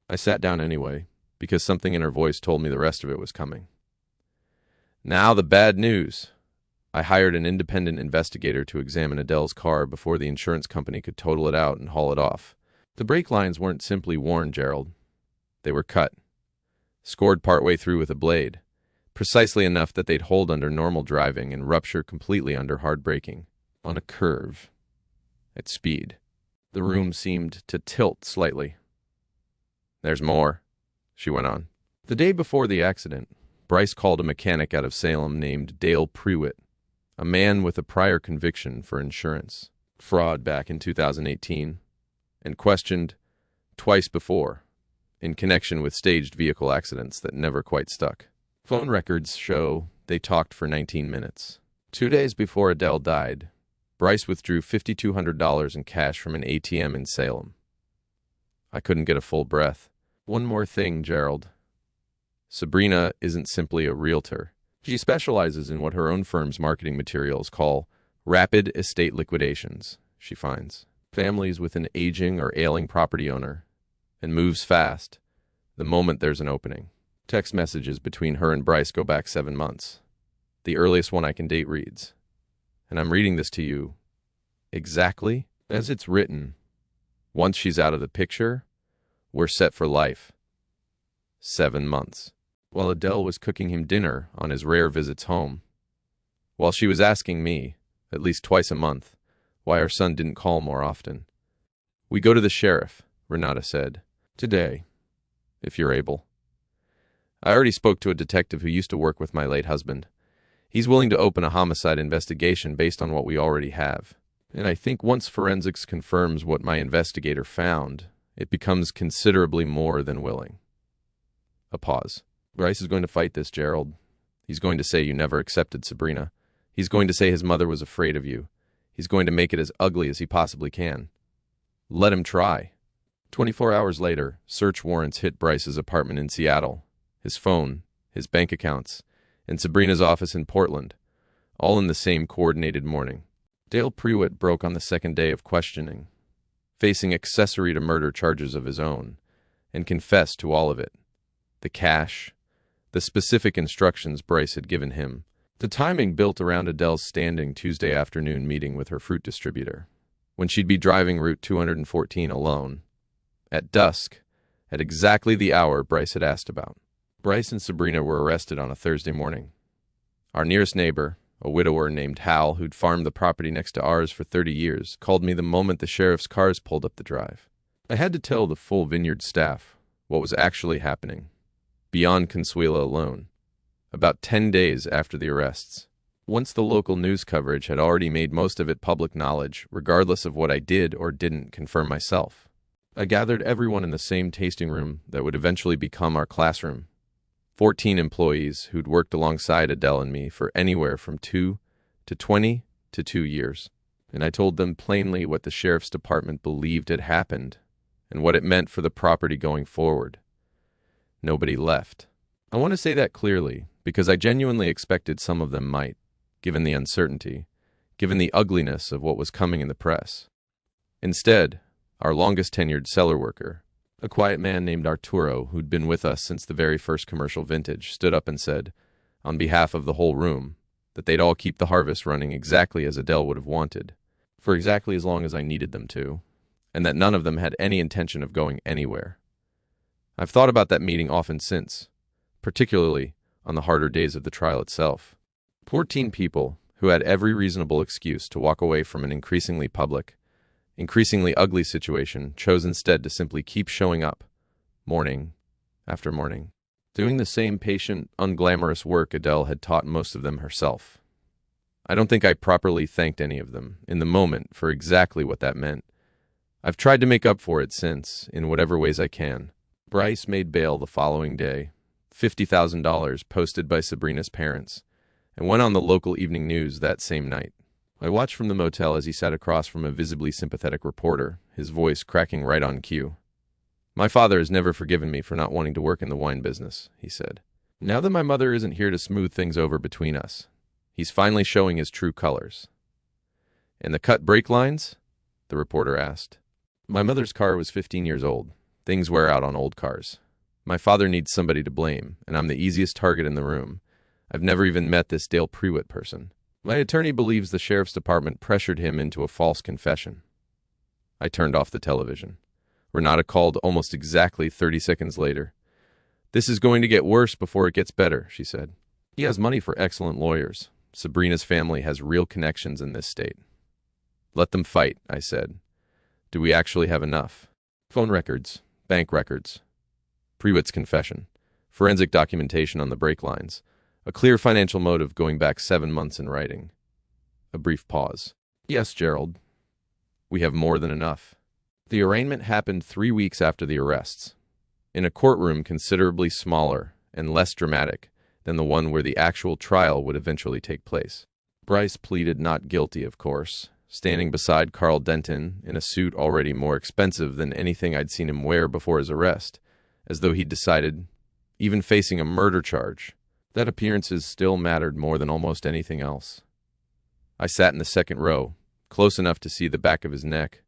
I sat down anyway, because something in her voice told me the rest of it was coming. Now the bad news. I hired an independent investigator to examine Adele's car before the insurance company could total it out and haul it off. The brake lines weren't simply worn, Gerald. They were cut. Scored partway through with a blade, precisely enough that they'd hold under normal driving and rupture completely under hard braking. On a curve. At speed. The room seemed to tilt slightly. "There's more," she went on. The day before the accident, Bryce called a mechanic out of Salem named Dale Prewitt, a man with a prior conviction for insurance fraud back in 2018, and questioned twice before in connection with staged vehicle accidents that never quite stuck. Phone records show they talked for 19 minutes. 2 days before Adele died, Bryce withdrew $5,200 in cash from an ATM in Salem. I couldn't get a full breath. "One more thing, Gerald. Sabrina isn't simply a realtor. She specializes in what her own firm's marketing materials call rapid estate liquidations. She finds families with an aging or ailing property owner and moves fast the moment there's an opening." Text messages between her and Bryce go back 7 months. The earliest one I can date reads, and I'm reading this to you exactly as it's written. "Once she's out of the picture, we're set for life. 7 months." While Adele was cooking him dinner on his rare visits home, while she was asking me, at least twice a month, why our son didn't call more often. "We go to the sheriff," Renata said. "Today, if you're able. I already spoke to a detective who used to work with my late husband. He's willing to open a homicide investigation based on what we already have. And I think once forensics confirms what my investigator found, it becomes considerably more than willing." A pause. "Bryce is going to fight this, Gerald. He's going to say you never accepted Sabrina. He's going to say his mother was afraid of you. He's going to make it as ugly as he possibly can. Let him try." 24 hours later, search warrants hit Bryce's apartment in Seattle, his phone, his bank accounts, and Sabrina's office in Portland, all in the same coordinated morning. Dale Prewitt broke on the second day of questioning, facing accessory to murder charges of his own, and confessed to all of it. The cash, the specific instructions Bryce had given him, the timing built around Adele's standing Tuesday afternoon meeting with her fruit distributor, when she'd be driving Route 214 alone, at dusk, at exactly the hour Bryce had asked about. Bryce and Sabrina were arrested on a Thursday morning. Our nearest neighbor, a widower named Hal, who'd farmed the property next to ours for 30 years, called me the moment the sheriff's cars pulled up the drive. I had to tell the full Vineyard staff what was actually happening, beyond Consuela alone, about 10 days after the arrests. Once the local news coverage had already made most of it public knowledge, regardless of what I did or didn't confirm myself. I gathered everyone in the same tasting room that would eventually become our classroom. 14 employees who'd worked alongside Adele and me for anywhere from 2 to 20 to 2 years. And I told them plainly what the sheriff's department believed had happened and what it meant for the property going forward. Nobody left. I want to say that clearly because I genuinely expected some of them might, given the uncertainty, given the ugliness of what was coming in the press. Instead, our longest tenured cellar worker, a quiet man named Arturo, who'd been with us since the very first commercial vintage, stood up and said, on behalf of the whole room, that they'd all keep the harvest running exactly as Adele would have wanted, for exactly as long as I needed them to, and that none of them had any intention of going anywhere. I've thought about that meeting often since, particularly on the harder days of the trial itself. 14 people who had every reasonable excuse to walk away from an increasingly public, increasingly ugly situation chose instead to simply keep showing up, morning after morning, doing the same patient, unglamorous work Adele had taught most of them herself. I don't think I properly thanked any of them in the moment for exactly what that meant. I've tried to make up for it since, in whatever ways I can. Bryce made bail the following day, $50,000 posted by Sabrina's parents, and went on the local evening news that same night. I watched from the motel as he sat across from a visibly sympathetic reporter, his voice cracking right on cue. "My father has never forgiven me for not wanting to work in the wine business," he said. "Now that my mother isn't here to smooth things over between us, he's finally showing his true colors." "And the cut brake lines?" the reporter asked. "My mother's car was 15 years old. Things wear out on old cars. My father needs somebody to blame, and I'm the easiest target in the room. I've never even met this Dale Prewitt person. My attorney believes the sheriff's department pressured him into a false confession." I turned off the television. Renata called almost exactly 30 seconds later. "This is going to get worse before it gets better," she said. He has money for excellent lawyers. Sabrina's family has real connections in this state. Let them fight, I said. Do we actually have enough? Phone records, bank records, Prewitt's confession, forensic documentation on the brake lines, a clear financial motive going back 7 months in writing. A brief pause. Yes, Gerald. We have more than enough. The arraignment happened 3 weeks after the arrests, in a courtroom considerably smaller and less dramatic than the one where the actual trial would eventually take place. Bryce pleaded not guilty, of course, standing beside Carl Denton in a suit already more expensive than anything I'd seen him wear before his arrest, as though he'd decided, even facing a murder charge, that appearances still mattered more than almost anything else. I sat in the second row, close enough to see the back of his neck,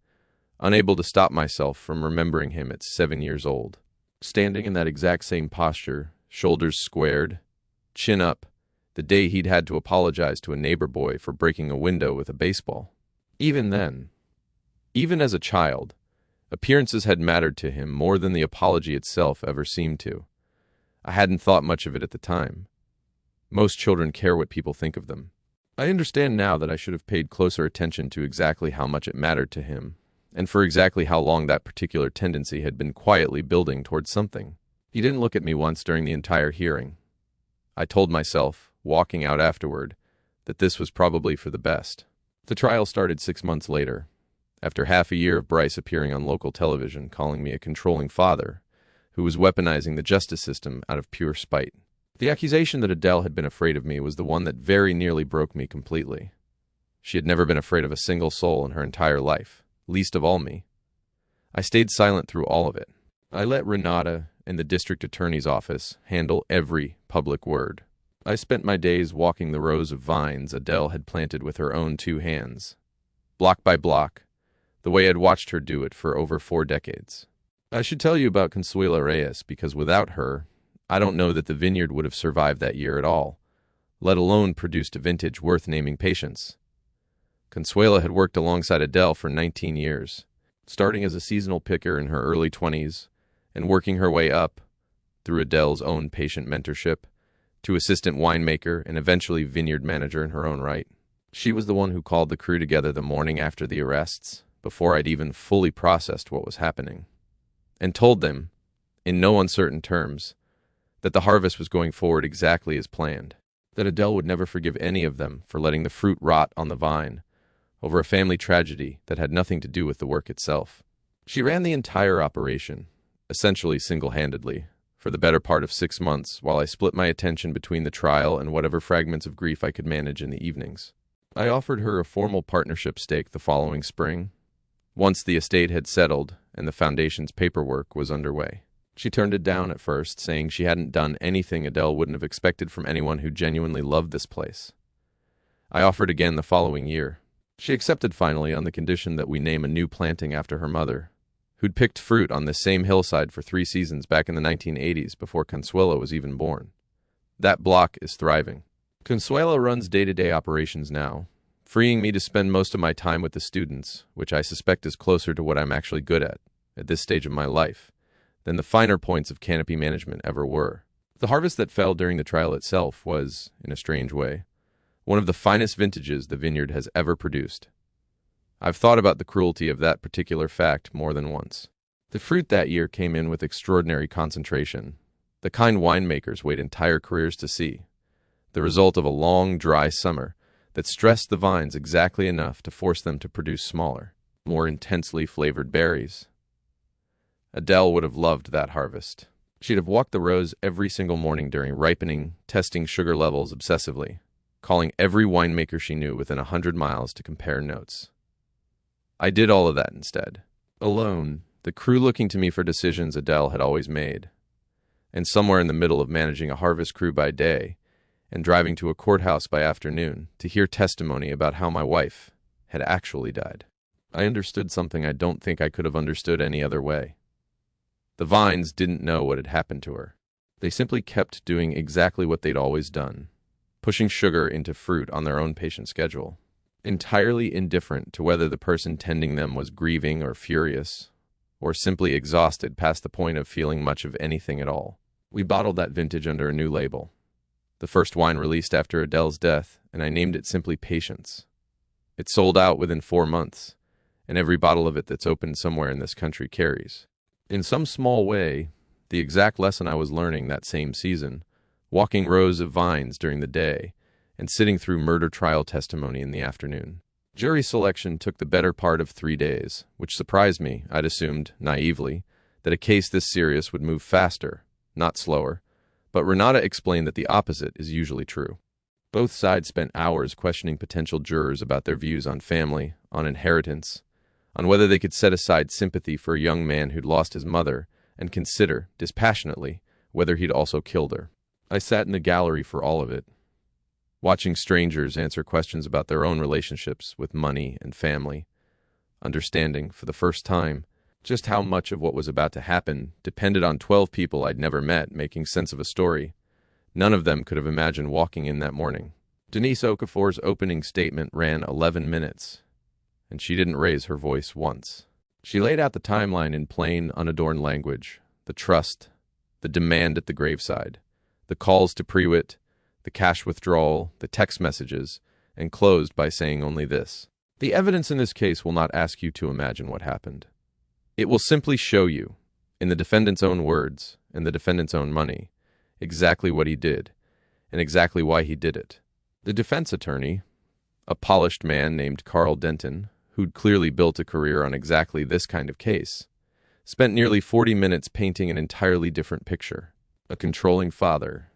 unable to stop myself from remembering him at 7 years old. Standing in that exact same posture, shoulders squared, chin up, the day he'd had to apologize to a neighbor boy for breaking a window with a baseball. Even then, even as a child, appearances had mattered to him more than the apology itself ever seemed to. I hadn't thought much of it at the time. Most children care what people think of them. I understand now that I should have paid closer attention to exactly how much it mattered to him, and for exactly how long that particular tendency had been quietly building towards something. He didn't look at me once during the entire hearing. I told myself, walking out afterward, that this was probably for the best. The trial started 6 months later, after half a year of Bryce appearing on local television calling me a controlling father who was weaponizing the justice system out of pure spite. The accusation that Adele had been afraid of me was the one that very nearly broke me completely. She had never been afraid of a single soul in her entire life, least of all me. I stayed silent through all of it. I let Renata and the district attorney's office handle every public word. I spent my days walking the rows of vines Adele had planted with her own 2 hands, block by block, the way I'd watched her do it for over 4 decades. I should tell you about Consuela Reyes because without her, I don't know that the Vineyard would have survived that year at all, let alone produced a vintage worth naming patience. Consuela had worked alongside Adele for 19 years, starting as a seasonal picker in her early 20s and working her way up, through Adele's own patient mentorship, to assistant winemaker and eventually vineyard manager in her own right. She was the one who called the crew together the morning after the arrests, before I'd even fully processed what was happening, and told them, in no uncertain terms, that the harvest was going forward exactly as planned, that Adele would never forgive any of them for letting the fruit rot on the vine over a family tragedy that had nothing to do with the work itself. She ran the entire operation, essentially single-handedly, for the better part of 6 months, while I split my attention between the trial and whatever fragments of grief I could manage in the evenings. I offered her a formal partnership stake the following spring, once the estate had settled and the foundation's paperwork was underway. She turned it down at first, saying she hadn't done anything Adele wouldn't have expected from anyone who genuinely loved this place. I offered again the following year. She accepted finally on the condition that we name a new planting after her mother, who'd picked fruit on this same hillside for 3 seasons back in the 1980s before Consuela was even born. That block is thriving. Consuela runs day-to-day operations now, freeing me to spend most of my time with the students, which I suspect is closer to what I'm actually good at this stage of my life, than the finer points of canopy management ever were. The harvest that fell during the trial itself was, in a strange way, one of the finest vintages the vineyard has ever produced. I've thought about the cruelty of that particular fact more than once. The fruit that year came in with extraordinary concentration, the kind winemakers wait entire careers to see, the result of a long, dry summer that stressed the vines exactly enough to force them to produce smaller, more intensely flavored berries. Adele would have loved that harvest. She'd have walked the rows every single morning during ripening, testing sugar levels obsessively, calling every winemaker she knew within 100 miles to compare notes. I did all of that instead. Alone, the crew looking to me for decisions Adele had always made, and somewhere in the middle of managing a harvest crew by day and driving to a courthouse by afternoon to hear testimony about how my wife had actually died. I understood something I don't think I could have understood any other way. The vines didn't know what had happened to her. They simply kept doing exactly what they'd always done, pushing sugar into fruit on their own patient schedule, entirely indifferent to whether the person tending them was grieving or furious, or simply exhausted past the point of feeling much of anything at all. We bottled that vintage under a new label, the first wine released after Adele's death, and I named it simply Patience. It sold out within 4 months, and every bottle of it that's opened somewhere in this country carries, in some small way, the exact lesson I was learning that same season, walking rows of vines during the day and sitting through murder trial testimony in the afternoon. Jury selection took the better part of 3 days, which surprised me. I'd assumed, naively, that a case this serious would move faster, not slower, but Renata explained that the opposite is usually true. Both sides spent hours questioning potential jurors about their views on family, on inheritance, on whether they could set aside sympathy for a young man who'd lost his mother and consider, dispassionately, whether he'd also killed her. I sat in the gallery for all of it, watching strangers answer questions about their own relationships with money and family, understanding, for the first time, just how much of what was about to happen depended on 12 people I'd never met making sense of a story. None of them could have imagined walking in that morning. Denise Okafor's opening statement ran 11 minutes, and she didn't raise her voice once. She laid out the timeline in plain, unadorned language, the trust, the demand at the graveside, the calls to Prewitt, the cash withdrawal, the text messages, and closed by saying only this: "The evidence in this case will not ask you to imagine what happened. It will simply show you, in the defendant's own words and the defendant's own money, exactly what he did, and exactly why he did it." The defense attorney, a polished man named Carl Denton, who'd clearly built a career on exactly this kind of case, spent nearly 40 minutes painting an entirely different picture. A controlling father,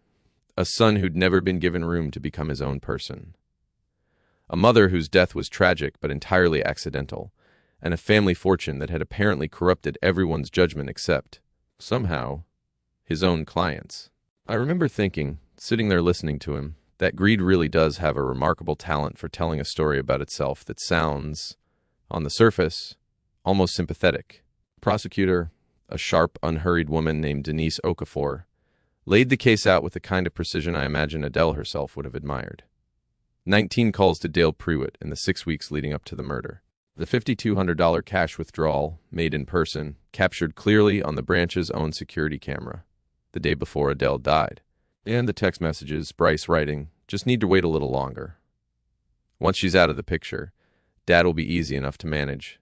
a son who'd never been given room to become his own person, a mother whose death was tragic but entirely accidental, and a family fortune that had apparently corrupted everyone's judgment except, somehow, his own clients. I remember thinking, sitting there listening to him, that greed really does have a remarkable talent for telling a story about itself that sounds, on the surface, almost sympathetic. Prosecutor, a sharp, unhurried woman named Denise Okafor, laid the case out with the kind of precision I imagine Adele herself would have admired. 19 calls to Dale Prewitt in the 6 weeks leading up to the murder. The $5,200 cash withdrawal, made in person, captured clearly on the branch's own security camera, the day before Adele died. And the text messages, Bryce writing, "Just need to wait a little longer. Once she's out of the picture, Dad will be easy enough to manage.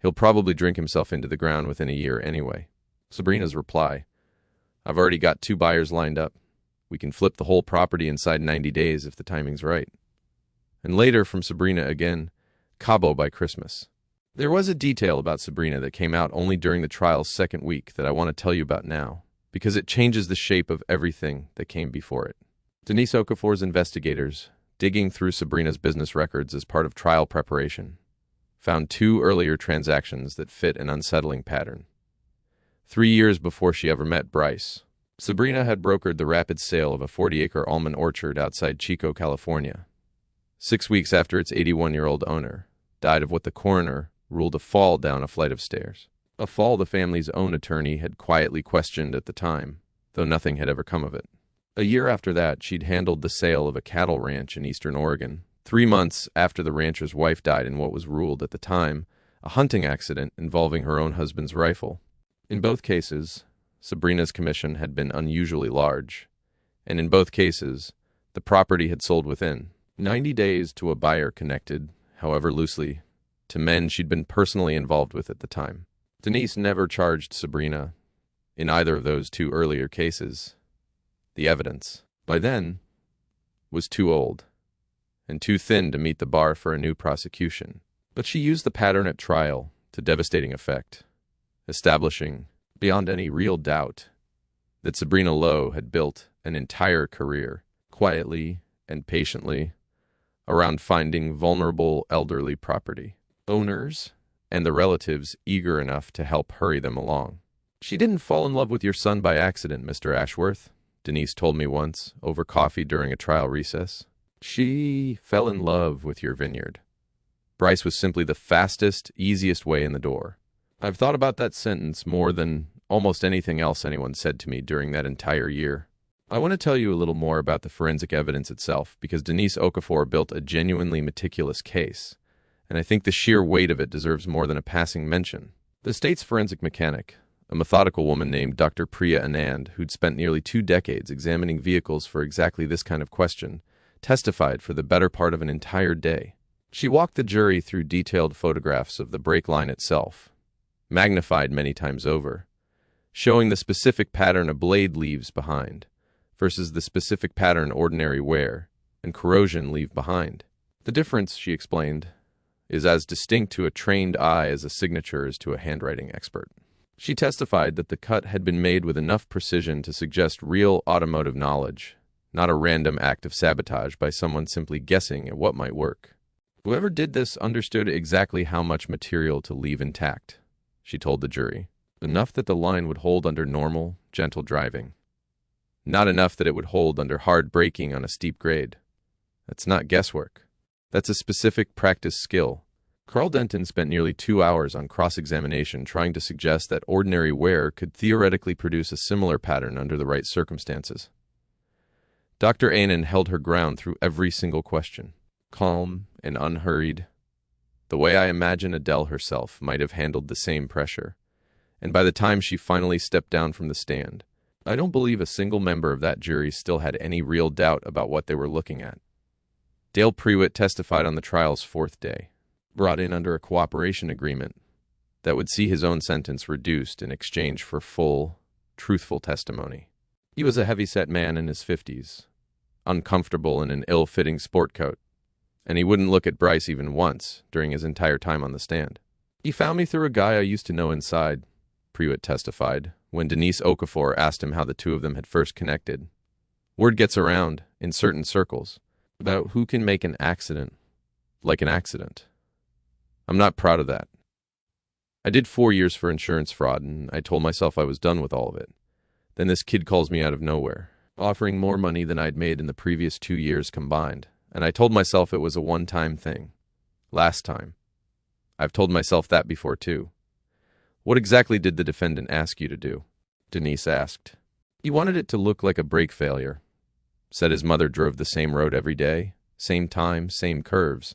He'll probably drink himself into the ground within a year anyway." Sabrina's reply: "I've already got 2 buyers lined up. We can flip the whole property inside 90 days if the timing's right." And later from Sabrina again, "Cabo by Christmas." There was a detail about Sabrina that came out only during the trial's 2nd week that I want to tell you about now, because it changes the shape of everything that came before it. Denise Okafor's investigators, digging through Sabrina's business records as part of trial preparation, found 2 earlier transactions that fit an unsettling pattern. 3 years before she ever met Bryce, Sabrina had brokered the rapid sale of a 40-acre almond orchard outside Chico, California. 6 weeks after its 81-year-old owner died of what the coroner ruled a fall down a flight of stairs. A fall the family's own attorney had quietly questioned at the time, though nothing had ever come of it. A year after that, she'd handled the sale of a cattle ranch in eastern Oregon, 3 months after the rancher's wife died in what was ruled at the time a hunting accident involving her own husband's rifle. In both cases, Sabrina's commission had been unusually large, and in both cases, the property had sold within 90 days to a buyer connected, however loosely, to men she'd been personally involved with at the time. Denise never charged Sabrina in either of those 2 earlier cases. The evidence, by then, was too old and too thin to meet the bar for a new prosecution. But she used the pattern at trial to devastating effect, establishing, beyond any real doubt, that Sabrina Lowe had built an entire career, quietly and patiently, around finding vulnerable elderly property owners and the relatives eager enough to help hurry them along. "She didn't fall in love with your son by accident, Mr. Ashworth," Denise told me once, over coffee during a trial recess. "She fell in love with your vineyard. Bryce was simply the fastest, easiest way in the door." I've thought about that sentence more than almost anything else anyone said to me during that entire year. I want to tell you a little more about the forensic evidence itself, because Denise Okafor built a genuinely meticulous case, and I think the sheer weight of it deserves more than a passing mention. The state's forensic mechanic, A methodical woman named Dr. Priya Anand, who'd spent nearly 2 decades examining vehicles for exactly this kind of question, testified for the better part of an entire day. She walked the jury through detailed photographs of the brake line itself, magnified many times over, showing the specific pattern a blade leaves behind versus the specific pattern ordinary wear and corrosion leave behind. The difference, she explained, is as distinct to a trained eye as a signature is to a handwriting expert. She testified that the cut had been made with enough precision to suggest real automotive knowledge, not a random act of sabotage by someone simply guessing at what might work. Whoever did this understood exactly how much material to leave intact, she told the jury. Enough that the line would hold under normal, gentle driving. Not enough that it would hold under hard braking on a steep grade. That's not guesswork. That's a specific practice skill. Carl Denton spent nearly 2 hours on cross-examination trying to suggest that ordinary wear could theoretically produce a similar pattern under the right circumstances. Dr. Anand held her ground through every single question, calm and unhurried, the way I imagine Adele herself might have handled the same pressure. And by the time she finally stepped down from the stand, I don't believe a single member of that jury still had any real doubt about what they were looking at. Dale Prewitt testified on the trial's 4th day, brought in under a cooperation agreement that would see his own sentence reduced in exchange for full, truthful testimony. He was a heavy-set man in his 50s, uncomfortable in an ill-fitting sport coat, and he wouldn't look at Bryce even once during his entire time on the stand. He found me through a guy I used to know inside, Prewitt testified, when Denise Okafor asked him how the two of them had first connected. Word gets around, in certain circles, about who can make an accident like an accident. I'm not proud of that. I did 4 years for insurance fraud, and I told myself I was done with all of it. Then this kid calls me out of nowhere, offering more money than I'd made in the previous 2 years combined, and I told myself it was a one-time thing. Last time. I've told myself that before, too. What exactly did the defendant ask you to do? Denise asked. He wanted it to look like a brake failure. Said his mother drove the same road every day, same time, same curves.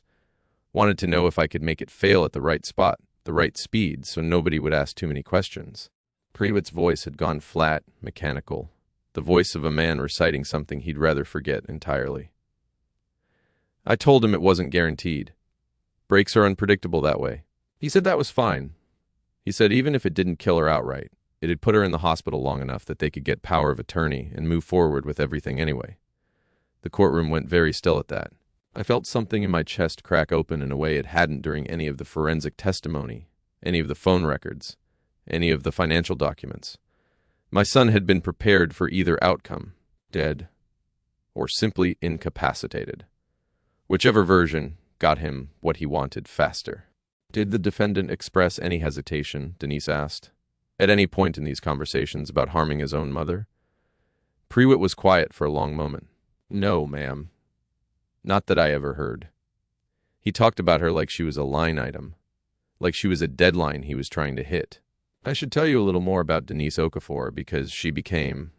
Wanted to know if I could make it fail at the right spot, the right speed, so nobody would ask too many questions. Prewitt's voice had gone flat, mechanical, the voice of a man reciting something he'd rather forget entirely. I told him it wasn't guaranteed. Brakes are unpredictable that way. He said that was fine. He said even if it didn't kill her outright, it had put her in the hospital long enough that they could get power of attorney and move forward with everything anyway. The courtroom went very still at that. I felt something in my chest crack open in a way it hadn't during any of the forensic testimony, any of the phone records, any of the financial documents. My son had been prepared for either outcome, dead, or simply incapacitated. Whichever version got him what he wanted faster. Did the defendant express any hesitation, Denise asked, at any point in these conversations about harming his own mother? Prewitt was quiet for a long moment. No, ma'am. Not that I ever heard. He talked about her like she was a line item, like she was a deadline he was trying to hit. I should tell you a little more about Denise Okafor because she became,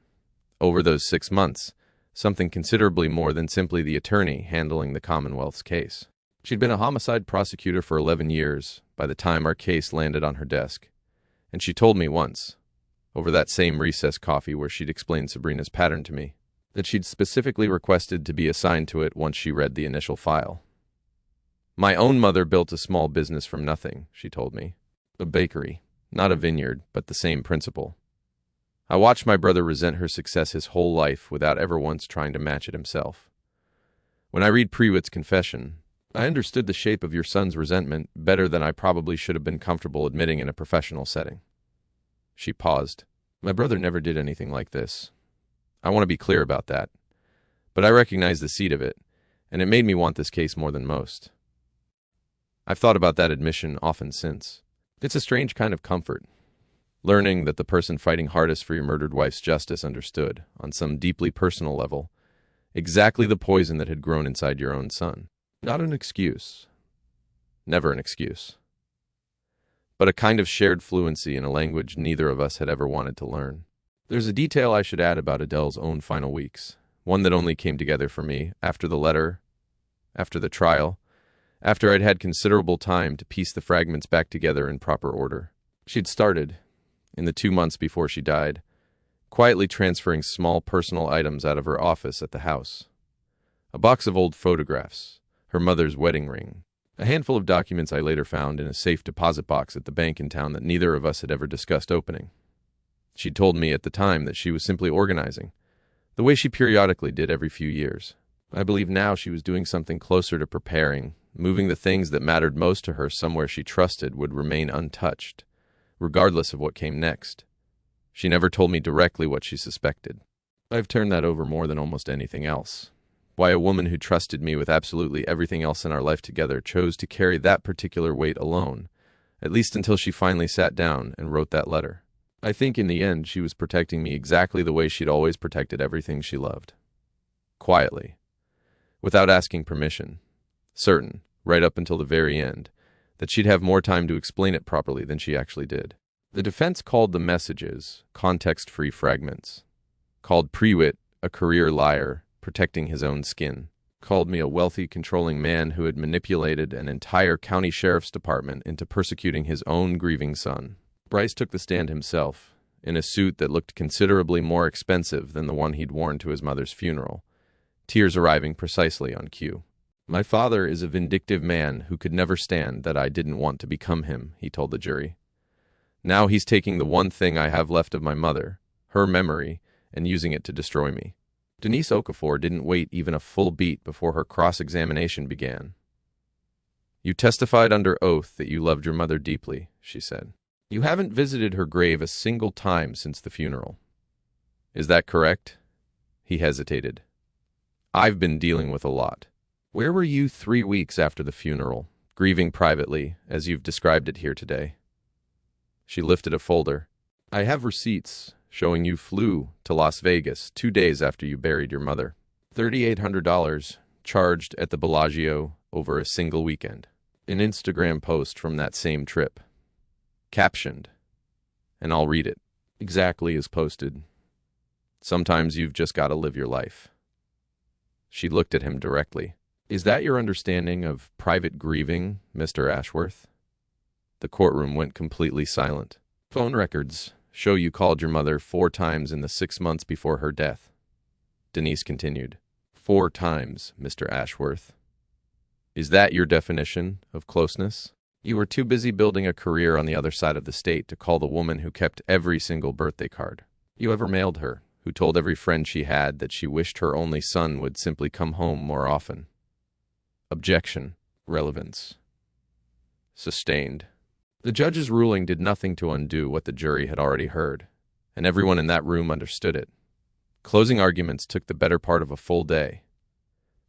over those 6 months, something considerably more than simply the attorney handling the Commonwealth's case. She'd been a homicide prosecutor for 11 years by the time our case landed on her desk, and she told me once, over that same recess coffee where she'd explained Sabrina's pattern to me, that she'd specifically requested to be assigned to it once she read the initial file. My own mother built a small business from nothing, she told me. A bakery, not a vineyard, but the same principle. I watched my brother resent her success his whole life without ever once trying to match it himself. When I read Prewitt's confession, I understood the shape of your son's resentment better than I probably should have been comfortable admitting in a professional setting. She paused. My brother never did anything like this. I want to be clear about that. But I recognize the seed of it, and it made me want this case more than most. I've thought about that admission often since. It's a strange kind of comfort, learning that the person fighting hardest for your murdered wife's justice understood, on some deeply personal level, exactly the poison that had grown inside your own son. Not an excuse. Never an excuse. But a kind of shared fluency in a language neither of us had ever wanted to learn. There's a detail I should add about Adele's own final weeks, one that only came together for me after the letter, after the trial, after I'd had considerable time to piece the fragments back together in proper order. She'd started, in the 2 months before she died, quietly transferring small personal items out of her office at the house. A box of old photographs, her mother's wedding ring, a handful of documents I later found in a safe deposit box at the bank in town that neither of us had ever discussed opening. She told me at the time that she was simply organizing, the way she periodically did every few years. I believe now she was doing something closer to preparing, moving the things that mattered most to her somewhere she trusted would remain untouched, regardless of what came next. She never told me directly what she suspected. I've turned that over more than almost anything else. Why a woman who trusted me with absolutely everything else in our life together chose to carry that particular weight alone, at least until she finally sat down and wrote that letter. I think in the end she was protecting me exactly the way she'd always protected everything she loved. Quietly, without asking permission, certain, right up until the very end, that she'd have more time to explain it properly than she actually did. The defense called the messages context-free fragments, called Prewitt a career liar protecting his own skin, called me a wealthy, controlling man who had manipulated an entire county sheriff's department into persecuting his own grieving son. Bryce took the stand himself, in a suit that looked considerably more expensive than the one he'd worn to his mother's funeral, tears arriving precisely on cue. "My father is a vindictive man who could never stand that I didn't want to become him," he told the jury. "Now he's taking the one thing I have left of my mother, her memory, and using it to destroy me." Denise Okafor didn't wait even a full beat before her cross-examination began. "You testified under oath that you loved your mother deeply," she said. "You haven't visited her grave a single time since the funeral. Is that correct?" He hesitated. "I've been dealing with a lot. Where were you 3 weeks after the funeral, grieving privately, as you've described it here today?" She lifted a folder. "I have receipts showing you flew to Las Vegas 2 days after you buried your mother. $3,800 charged at the Bellagio over a single weekend." An Instagram post from that same trip, captioned, and I'll read it, exactly as posted. "Sometimes you've just got to live your life." She looked at him directly. "Is that your understanding of private grieving, Mr. Ashworth?" The courtroom went completely silent. "Phone records show you called your mother 4 times in the 6 months before her death," Denise continued. 4 times, Mr. Ashworth. Is that your definition of closeness? You were too busy building a career on the other side of the state to call the woman who kept every single birthday card you ever mailed her, who told every friend she had that she wished her only son would simply come home more often. Objection. Relevance. Sustained. The judge's ruling did nothing to undo what the jury had already heard, and everyone in that room understood it. Closing arguments took the better part of a full day.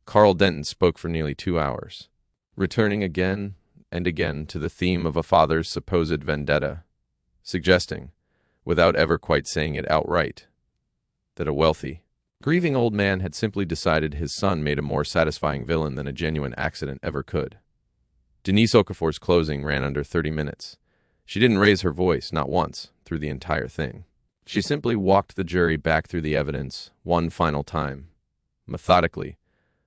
Carl Denton spoke for nearly 2 hours, returning again and again to the theme of a father's supposed vendetta, suggesting, without ever quite saying it outright, that a wealthy, grieving old man had simply decided his son made a more satisfying villain than a genuine accident ever could. Denise Okafor's closing ran under 30 minutes. She didn't raise her voice, not once, through the entire thing. She simply walked the jury back through the evidence one final time, methodically,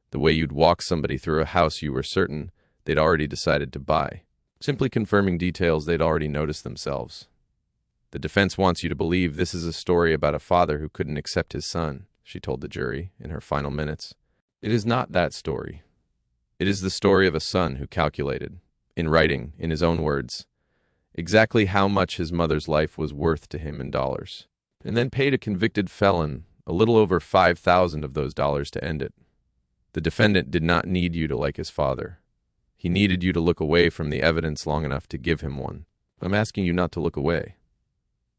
the way you'd walk somebody through a house you were certain they'd already decided to buy, simply confirming details they'd already noticed themselves. "The defense wants you to believe this is a story about a father who couldn't accept his son," she told the jury in her final minutes. "It is not that story. It is the story of a son who calculated, in writing, in his own words, exactly how much his mother's life was worth to him in dollars, and then paid a convicted felon a little over 5,000 of those dollars to end it. The defendant did not need you to like his father. He needed you to look away from the evidence long enough to give him one. I'm asking you not to look away."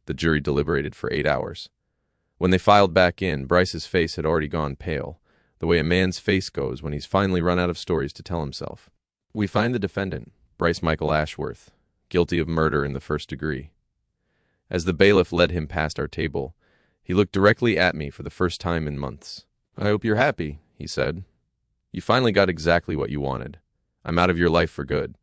The jury deliberated for 8 hours. When they filed back in, Bryce's face had already gone pale, the way a man's face goes when he's finally run out of stories to tell himself. "We find the defendant, Bryce Michael Ashworth, guilty of murder in the 1st degree." As the bailiff led him past our table, he looked directly at me for the first time in months. "I hope you're happy," he said. "You finally got exactly what you wanted. I'm out of your life for good."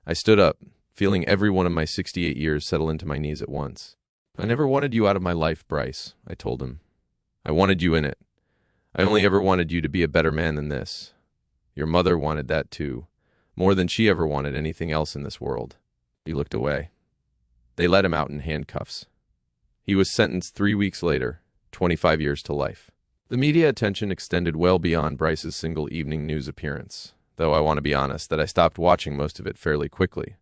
I stood up, feeling every one of my 68 years settle into my knees at once. "I never wanted you out of my life, Bryce," I told him. "I wanted you in it. I only ever wanted you to be a better man than this. Your mother wanted that too, more than she ever wanted anything else in this world." He looked away. They let him out in handcuffs. He was sentenced 3 weeks later, 25 years to life. The media attention extended well beyond Bryce's single evening news appearance, though I want to be honest that I stopped watching most of it fairly quickly,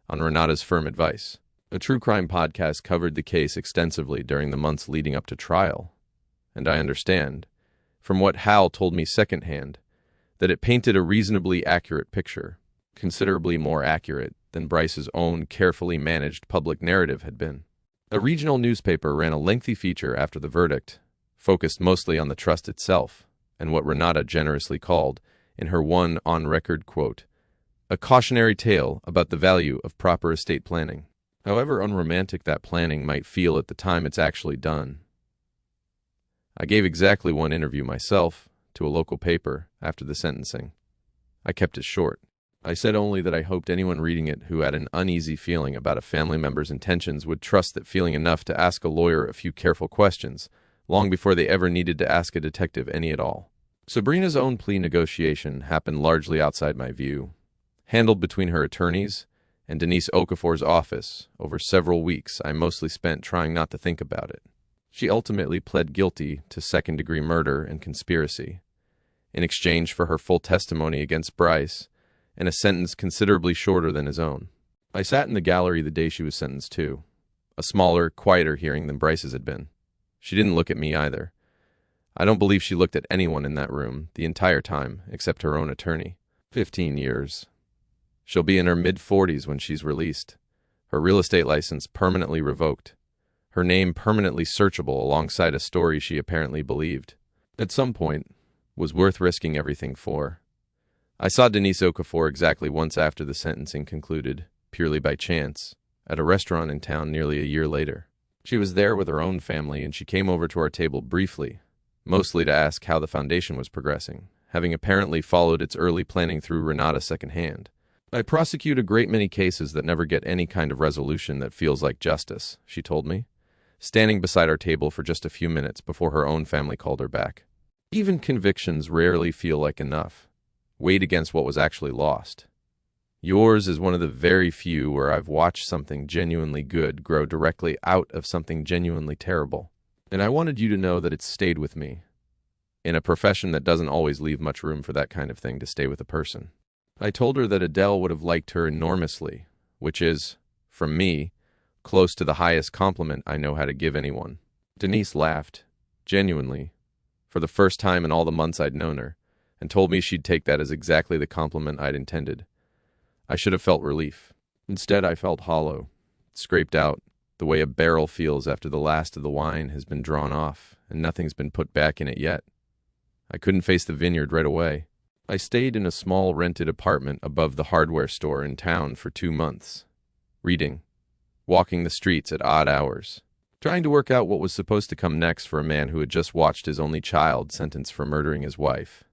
on Renata's firm advice. A true crime podcast covered the case extensively during the months leading up to trial, and I understand, from what Hal told me secondhand, that it painted a reasonably accurate picture, considerably more accurate than Bryce's own carefully managed public narrative had been. A regional newspaper ran a lengthy feature after the verdict, focused mostly on the trust itself, and what Renata generously called, in her one on-record quote, a cautionary tale about the value of proper estate planning. However unromantic that planning might feel at the time it's actually done. I gave exactly one interview myself to a local paper after the sentencing. I kept it short. I said only that I hoped anyone reading it who had an uneasy feeling about a family member's intentions would trust that feeling enough to ask a lawyer a few careful questions, long before they ever needed to ask a detective any at all. Sabrina's own plea negotiation happened largely outside my view, handled between her attorneys and Denise Okafor's office. Over several weeks, I mostly spent trying not to think about it. She ultimately pled guilty to second-degree murder and conspiracy, in exchange for her full testimony against Bryce and a sentence considerably shorter than his own. I sat in the gallery the day she was sentenced too, a smaller, quieter hearing than Bryce's had been. She didn't look at me either. I don't believe she looked at anyone in that room the entire time, except her own attorney. 15 years. She'll be in her mid-40s when she's released, her real estate license permanently revoked, her name permanently searchable alongside a story she apparently believed. At some point, was worth risking everything for. I saw Denise Okafor exactly once after the sentencing concluded, purely by chance, at a restaurant in town nearly a year later. She was there with her own family, and she came over to our table briefly, mostly to ask how the foundation was progressing, having apparently followed its early planning through Renata secondhand. I prosecute a great many cases that never get any kind of resolution that feels like justice, she told me, standing beside our table for just a few minutes before her own family called her back. Even convictions rarely feel like enough, weighed against what was actually lost. Yours is one of the very few where I've watched something genuinely good grow directly out of something genuinely terrible. And I wanted you to know that it's stayed with me, in a profession that doesn't always leave much room for that kind of thing to stay with a person. I told her that Adele would have liked her enormously, which is, from me, close to the highest compliment I know how to give anyone. Denise laughed, genuinely, for the first time in all the months I'd known her, and told me she'd take that as exactly the compliment I'd intended. I should have felt relief. Instead, I felt hollow, scraped out, the way a barrel feels after the last of the wine has been drawn off and nothing's been put back in it yet. I couldn't face the Vineyard right away. I stayed in a small rented apartment above the hardware store in town for 2 months, reading, walking the streets at odd hours, trying to work out what was supposed to come next for a man who had just watched his only child sentenced for murdering his wife.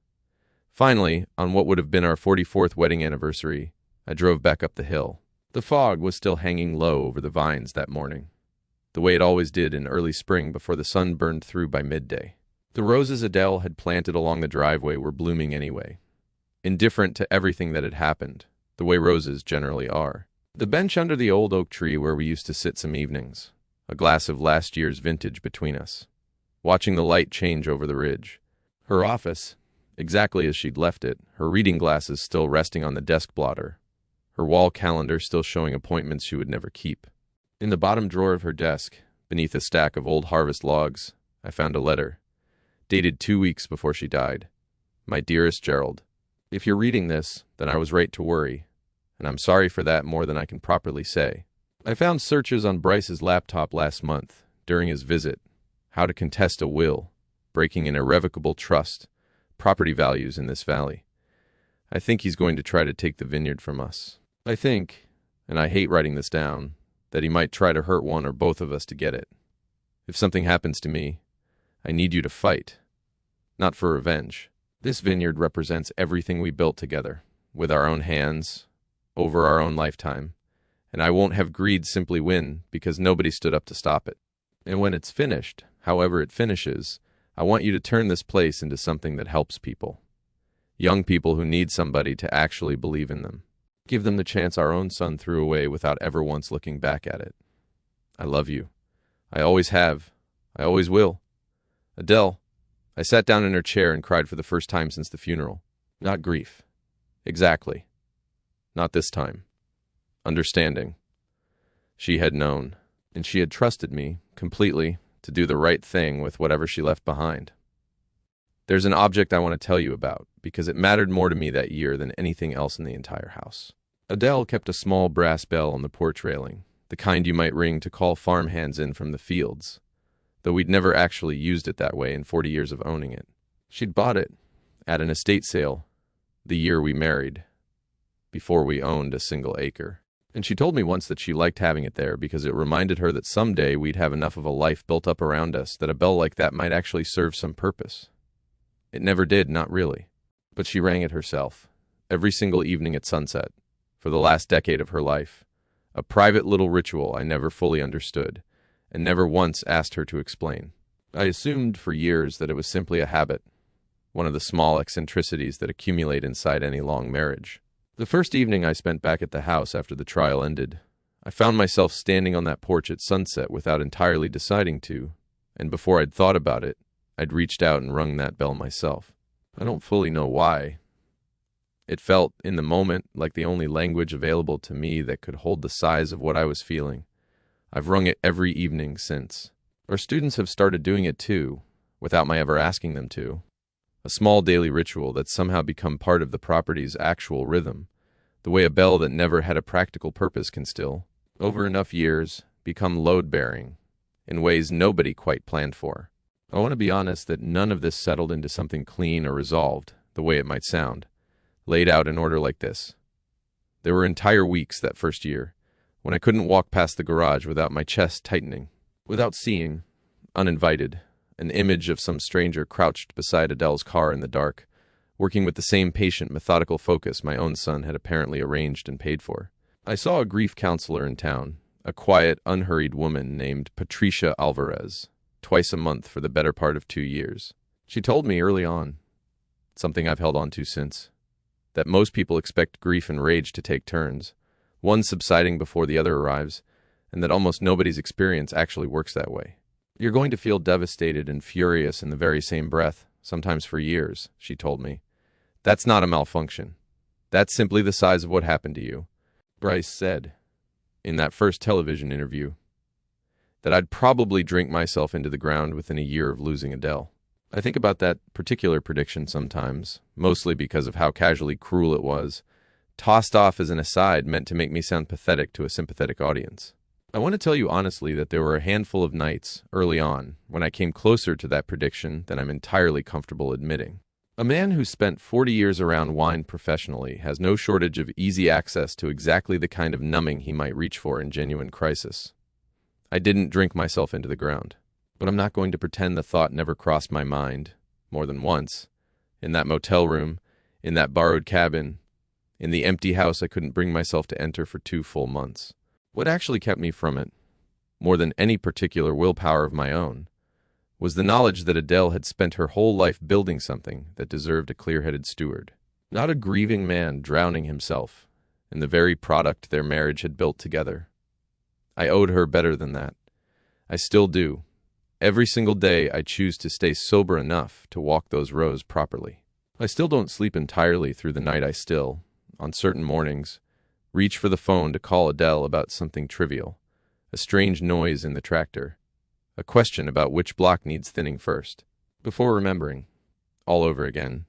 Finally, on what would have been our 44th wedding anniversary, I drove back up the hill. The fog was still hanging low over the vines that morning, the way it always did in early spring before the sun burned through by midday. The roses Adele had planted along the driveway were blooming anyway, indifferent to everything that had happened, the way roses generally are. The bench under the old oak tree where we used to sit some evenings, a glass of last year's vintage between us, watching the light change over the ridge. Her office, exactly as she'd left it, her reading glasses still resting on the desk blotter, her wall calendar still showing appointments she would never keep. In the bottom drawer of her desk, beneath a stack of old harvest logs, I found a letter, dated 2 weeks before she died. My dearest Gerald, if you're reading this, then I was right to worry, and I'm sorry for that more than I can properly say. I found searches on Bryce's laptop last month, during his visit, how to contest a will, breaking an irrevocable trust, property values in this valley. I think he's going to try to take the Vineyard from us. I think, and I hate writing this down, that he might try to hurt one or both of us to get it. If something happens to me, I need you to fight, not for revenge. This Vineyard represents everything we built together, with our own hands, over our own lifetime, and I won't have greed simply win because nobody stood up to stop it. And when it's finished, however it finishes, I want you to turn this place into something that helps people. Young people who need somebody to actually believe in them. Give them the chance our own son threw away without ever once looking back at it. I love you. I always have. I always will. Adele. I sat down in her chair and cried for the first time since the funeral. Not grief. Exactly. Not this time. Understanding. She had known, and she had trusted me, completely, to do the right thing with whatever she left behind. There's an object I want to tell you about, because it mattered more to me that year than anything else in the entire house. Adele kept a small brass bell on the porch railing, the kind you might ring to call farmhands in from the fields, though we'd never actually used it that way in 40 years of owning it. She'd bought it at an estate sale the year we married, before we owned a single acre. And she told me once that she liked having it there because it reminded her that someday we'd have enough of a life built up around us that a bell like that might actually serve some purpose. It never did, not really. But she rang it herself, every single evening at sunset, for the last decade of her life, a private little ritual I never fully understood, and never once asked her to explain. I assumed for years that it was simply a habit, one of the small eccentricities that accumulate inside any long marriage. The first evening I spent back at the house after the trial ended, I found myself standing on that porch at sunset without entirely deciding to, and before I'd thought about it, I'd reached out and rung that bell myself. I don't fully know why. It felt, in the moment, like the only language available to me that could hold the size of what I was feeling. I've rung it every evening since. Our students have started doing it too, without my ever asking them to. A small daily ritual that's somehow become part of the property's actual rhythm, the way a bell that never had a practical purpose can still, over enough years, become load-bearing, in ways nobody quite planned for. I want to be honest that none of this settled into something clean or resolved, the way it might sound, laid out in order like this. There were entire weeks that first year, when I couldn't walk past the garage without my chest tightening, without seeing, uninvited, an image of some stranger crouched beside Adele's car in the dark, working with the same patient, methodical focus my own son had apparently arranged and paid for. I saw a grief counselor in town, a quiet, unhurried woman named Patricia Alvarez, twice a month for the better part of 2 years. She told me early on, something I've held on to since, that most people expect grief and rage to take turns, one subsiding before the other arrives, and that almost nobody's experience actually works that way. You're going to feel devastated and furious in the very same breath, sometimes for years, she told me. That's not a malfunction. That's simply the size of what happened to you. Bryce said, in that first television interview, that I'd probably drink myself into the ground within a year of losing Adele. I think about that particular prediction sometimes, mostly because of how casually cruel it was, tossed off as an aside meant to make me sound pathetic to a sympathetic audience. I want to tell you honestly that there were a handful of nights, early on, when I came closer to that prediction than I'm entirely comfortable admitting. A man who spent 40 years around wine professionally has no shortage of easy access to exactly the kind of numbing he might reach for in genuine crisis. I didn't drink myself into the ground, but I'm not going to pretend the thought never crossed my mind, more than once, in that motel room, in that borrowed cabin, in the empty house I couldn't bring myself to enter for 2 full months. What actually kept me from it, more than any particular willpower of my own, was the knowledge that Adele had spent her whole life building something that deserved a clear-headed steward. Not a grieving man drowning himself in the very product their marriage had built together. I owed her better than that. I still do. Every single day I choose to stay sober enough to walk those rows properly. I still don't sleep entirely through the night. I still, on certain mornings, reach for the phone to call Adele about something trivial, a strange noise in the tractor, a question about which block needs thinning first, before remembering, all over again,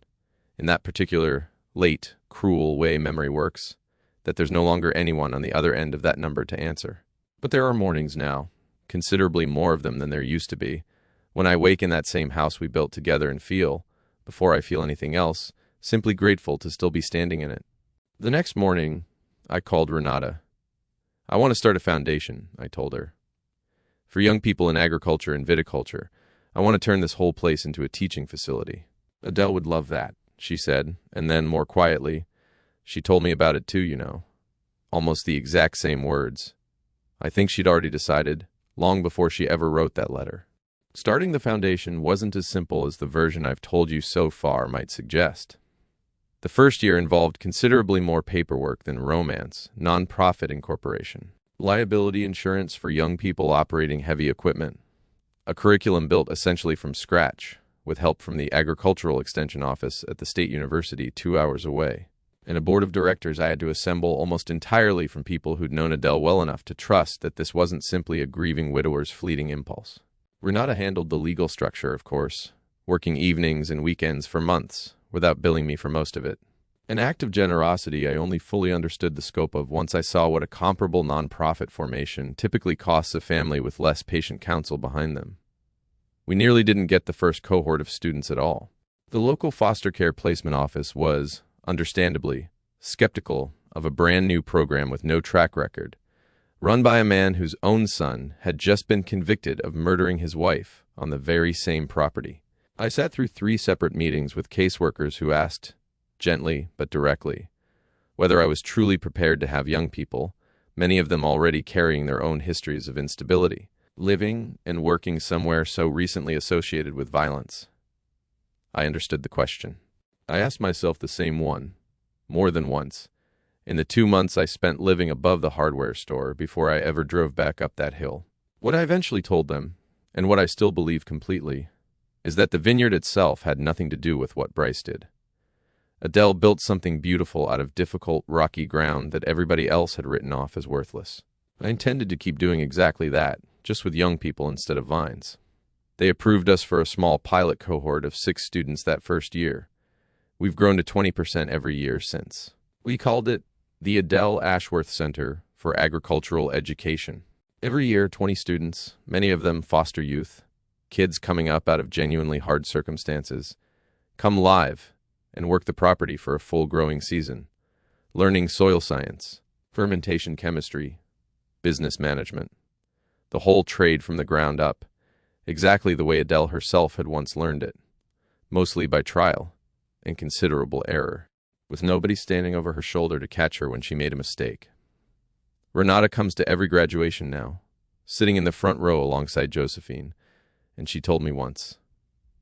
in that particular late, cruel way memory works, that there's no longer anyone on the other end of that number to answer. But there are mornings now, considerably more of them than there used to be, when I wake in that same house we built together and feel, before I feel anything else, simply grateful to still be standing in it. The next morning, I called Renata. I want to start a foundation, I told her. For young people in agriculture and viticulture, I want to turn this whole place into a teaching facility. Adele would love that, she said, and then, more quietly, she told me about it too, you know. Almost the exact same words. I think she'd already decided, long before she ever wrote that letter. Starting the foundation wasn't as simple as the version I've told you so far might suggest. The first year involved considerably more paperwork than romance, non-profit incorporation. liability insurance for young people operating heavy equipment, a curriculum built essentially from scratch, with help from the Agricultural Extension Office at the State University 2 hours away, and a board of directors I had to assemble almost entirely from people who'd known Adele well enough to trust that this wasn't simply a grieving widower's fleeting impulse. Renata handled the legal structure, of course, working evenings and weekends for months without billing me for most of it. An act of generosity I only fully understood the scope of once I saw what a comparable nonprofit formation typically costs a family with less patient counsel behind them. We nearly didn't get the first cohort of students at all. The local foster care placement office was, understandably, skeptical of a brand new program with no track record, run by a man whose own son had just been convicted of murdering his wife on the very same property. I sat through 3 separate meetings with caseworkers who asked, gently but directly, whether I was truly prepared to have young people, many of them already carrying their own histories of instability, living and working somewhere so recently associated with violence. I understood the question. I asked myself the same one, more than once, in the 2 months I spent living above the hardware store before I ever drove back up that hill. What I eventually told them, and what I still believe completely, is that the Vineyard itself had nothing to do with what Bryce did. Adele built something beautiful out of difficult, rocky ground that everybody else had written off as worthless. I intended to keep doing exactly that, just with young people instead of vines. They approved us for a small pilot cohort of 6 students that first year. We've grown to 20% every year since. We called it the Adele Ashworth Center for Agricultural Education. Every year, 20 students, many of them foster youth, kids coming up out of genuinely hard circumstances, come live and work the property for a full growing season, learning soil science, fermentation chemistry, business management, the whole trade from the ground up, exactly the way Adele herself had once learned it, mostly by trial and considerable error, with nobody standing over her shoulder to catch her when she made a mistake. Renata comes to every graduation now, sitting in the front row alongside Josephine, and she told me once,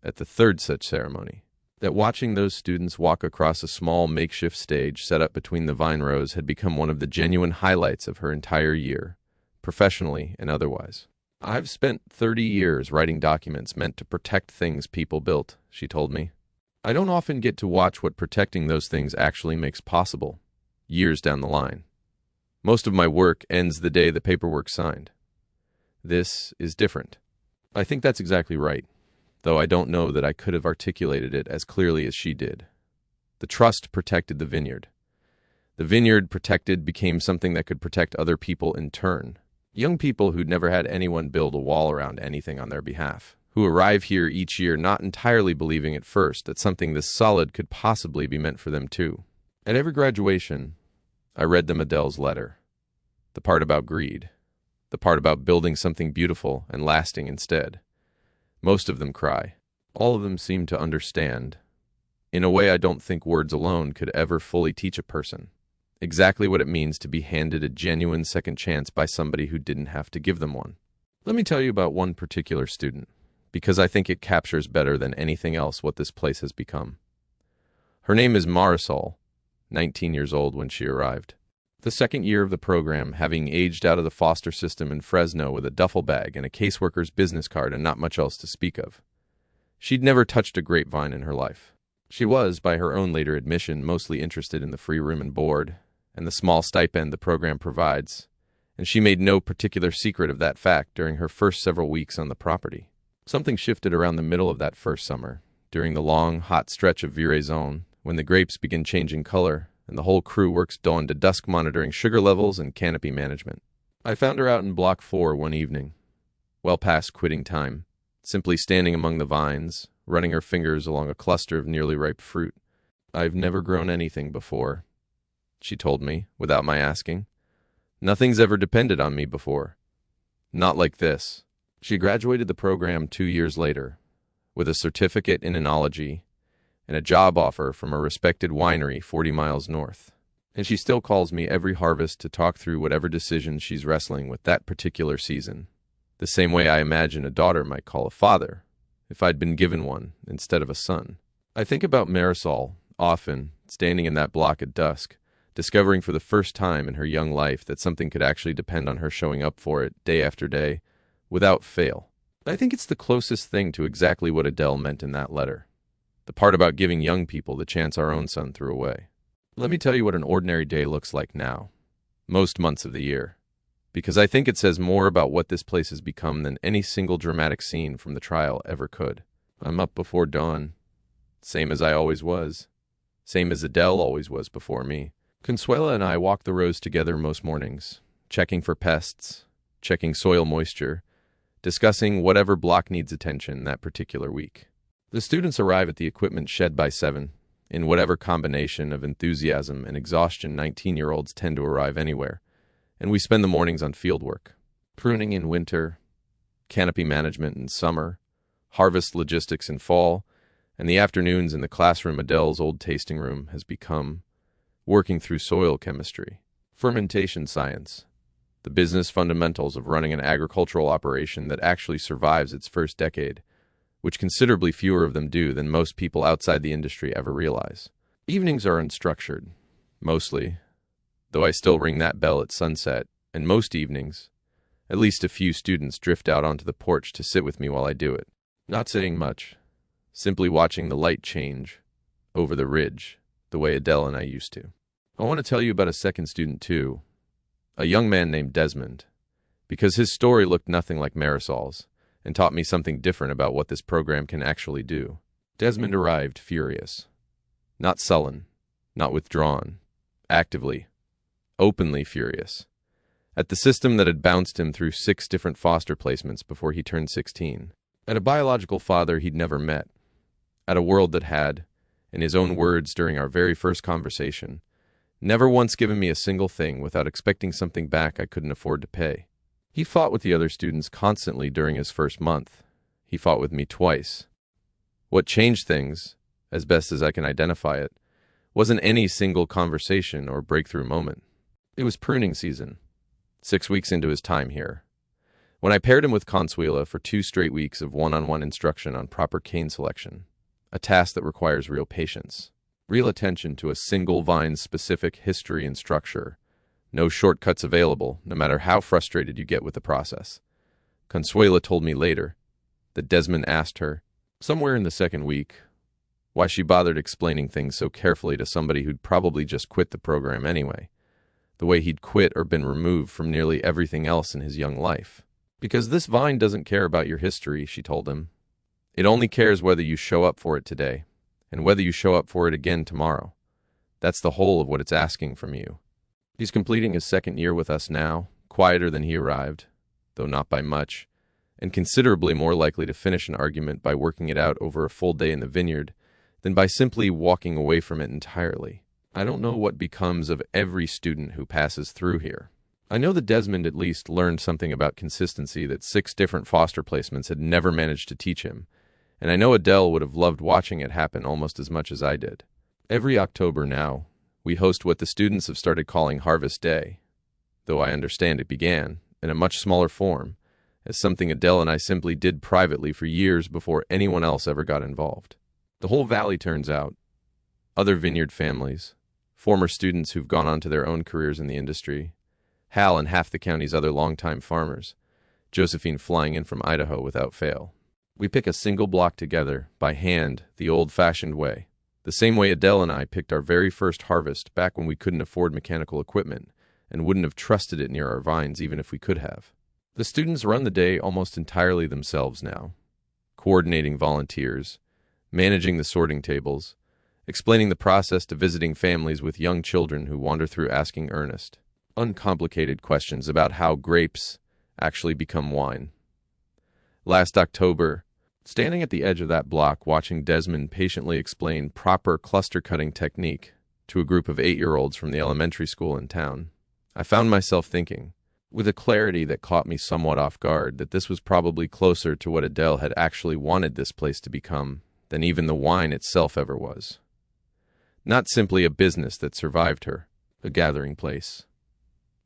at the 3rd such ceremony, that watching those students walk across a small makeshift stage set up between the vine rows had become one of the genuine highlights of her entire year, professionally and otherwise. I've spent 30 years writing documents meant to protect things people built, she told me. I don't often get to watch what protecting those things actually makes possible, years down the line. Most of my work ends the day the paperwork's signed. This is different. I think that's exactly right, though I don't know that I could have articulated it as clearly as she did. The trust protected the Vineyard. The Vineyard protected became something that could protect other people in turn. Young people who'd never had anyone build a wall around anything on their behalf, who arrive here each year not entirely believing at first that something this solid could possibly be meant for them too. At every graduation, I read them Adele's letter. The part about greed. The part about building something beautiful and lasting instead. Most of them cry. All of them seem to understand, in a way I don't think words alone could ever fully teach a person, exactly what it means to be handed a genuine second chance by somebody who didn't have to give them one. Let me tell you about one particular student, because I think it captures better than anything else what this place has become. Her name is Marisol, 19 years old when she arrived. The 2nd year of the program, having aged out of the foster system in Fresno with a duffel bag and a caseworker's business card and not much else to speak of. She'd never touched a grapevine in her life. She was, by her own later admission, mostly interested in the free room and board, and the small stipend the program provides, and she made no particular secret of that fact during her first several weeks on the property. Something shifted around the middle of that first summer, during the long, hot stretch of viraison, when the grapes begin changing color, and the whole crew works dawn to dusk monitoring sugar levels and canopy management. I found her out in Block 4 one evening, well past quitting time, simply standing among the vines, running her fingers along a cluster of nearly ripe fruit. "I've never grown anything before," she told me, without my asking. "Nothing's ever depended on me before. Not like this." She graduated the program 2 years later, with a certificate in enology and a job offer from a respected winery 40 miles north. And she still calls me every harvest to talk through whatever decisions she's wrestling with that particular season, the same way I imagine a daughter might call a father, if I'd been given one instead of a son. I think about Marisol, often, standing in that block at dusk, discovering for the first time in her young life that something could actually depend on her showing up for it day after day, without fail. I think it's the closest thing to exactly what Adele meant in that letter. The part about giving young people the chance our own son threw away. Let me tell you what an ordinary day looks like now, most months of the year, because I think it says more about what this place has become than any single dramatic scene from the trial ever could. I'm up before dawn, same as I always was, same as Adele always was before me. Consuela and I walk the rows together most mornings, checking for pests, checking soil moisture, discussing whatever block needs attention that particular week. The students arrive at the equipment shed by 7, in whatever combination of enthusiasm and exhaustion 19-year-olds tend to arrive anywhere, and we spend the mornings on fieldwork, pruning in winter, canopy management in summer, harvest logistics in fall, and the afternoons in the classroom Adele's old tasting room has become working through soil chemistry, fermentation science, the business fundamentals of running an agricultural operation that actually survives its first decade, which considerably fewer of them do than most people outside the industry ever realize. Evenings are unstructured, mostly, though I still ring that bell at sunset, and most evenings, at least a few students drift out onto the porch to sit with me while I do it. Not saying much, simply watching the light change over the ridge, the way Adele and I used to. I want to tell you about a second student too, a young man named Desmond, because his story looked nothing like Marisol's, and taught me something different about what this program can actually do. Desmond arrived furious. Not sullen, not withdrawn, actively, openly furious, at the system that had bounced him through 6 different foster placements before he turned 16, at a biological father he'd never met, at a world that had, in his own words during our very first conversation, never once given me a single thing without expecting something back I couldn't afford to pay. He fought with the other students constantly during his first month. He fought with me twice. What changed things, as best as I can identify it, wasn't any single conversation or breakthrough moment. It was pruning season, 6 weeks into his time here, when I paired him with Consuela for 2 straight weeks of one-on-one instruction on proper cane selection, a task that requires real patience, real attention to a single vine's specific history and structure. No shortcuts available, no matter how frustrated you get with the process. Consuela told me later that Desmond asked her, somewhere in the second week, why she bothered explaining things so carefully to somebody who'd probably just quit the program anyway, the way he'd quit or been removed from nearly everything else in his young life. Because this vine doesn't care about your history, she told him. It only cares whether you show up for it today, and whether you show up for it again tomorrow. That's the whole of what it's asking from you. He's completing his 2nd year with us now, quieter than he arrived, though not by much, and considerably more likely to finish an argument by working it out over a full day in the vineyard than by simply walking away from it entirely. I don't know what becomes of every student who passes through here. I know that Desmond at least learned something about consistency that 6 different foster placements had never managed to teach him, and I know Adele would have loved watching it happen almost as much as I did. Every October now, we host what the students have started calling Harvest Day, though I understand it began, in a much smaller form, as something Adele and I simply did privately for years before anyone else ever got involved. The whole valley turns out, other vineyard families, former students who've gone on to their own careers in the industry, Hal and half the county's other longtime farmers, Josephine flying in from Idaho without fail. We pick a single block together, by hand, the old-fashioned way. The same way Adele and I picked our very first harvest back when we couldn't afford mechanical equipment and wouldn't have trusted it near our vines even if we could have. The students run the day almost entirely themselves now, coordinating volunteers, managing the sorting tables, explaining the process to visiting families with young children who wander through asking earnest, uncomplicated questions about how grapes actually become wine. Last October, standing at the edge of that block watching Desmond patiently explain proper cluster-cutting technique to a group of 8-year-olds from the elementary school in town, I found myself thinking, with a clarity that caught me somewhat off guard, that this was probably closer to what Adele had actually wanted this place to become than even the wine itself ever was. Not simply a business that survived her, a gathering place,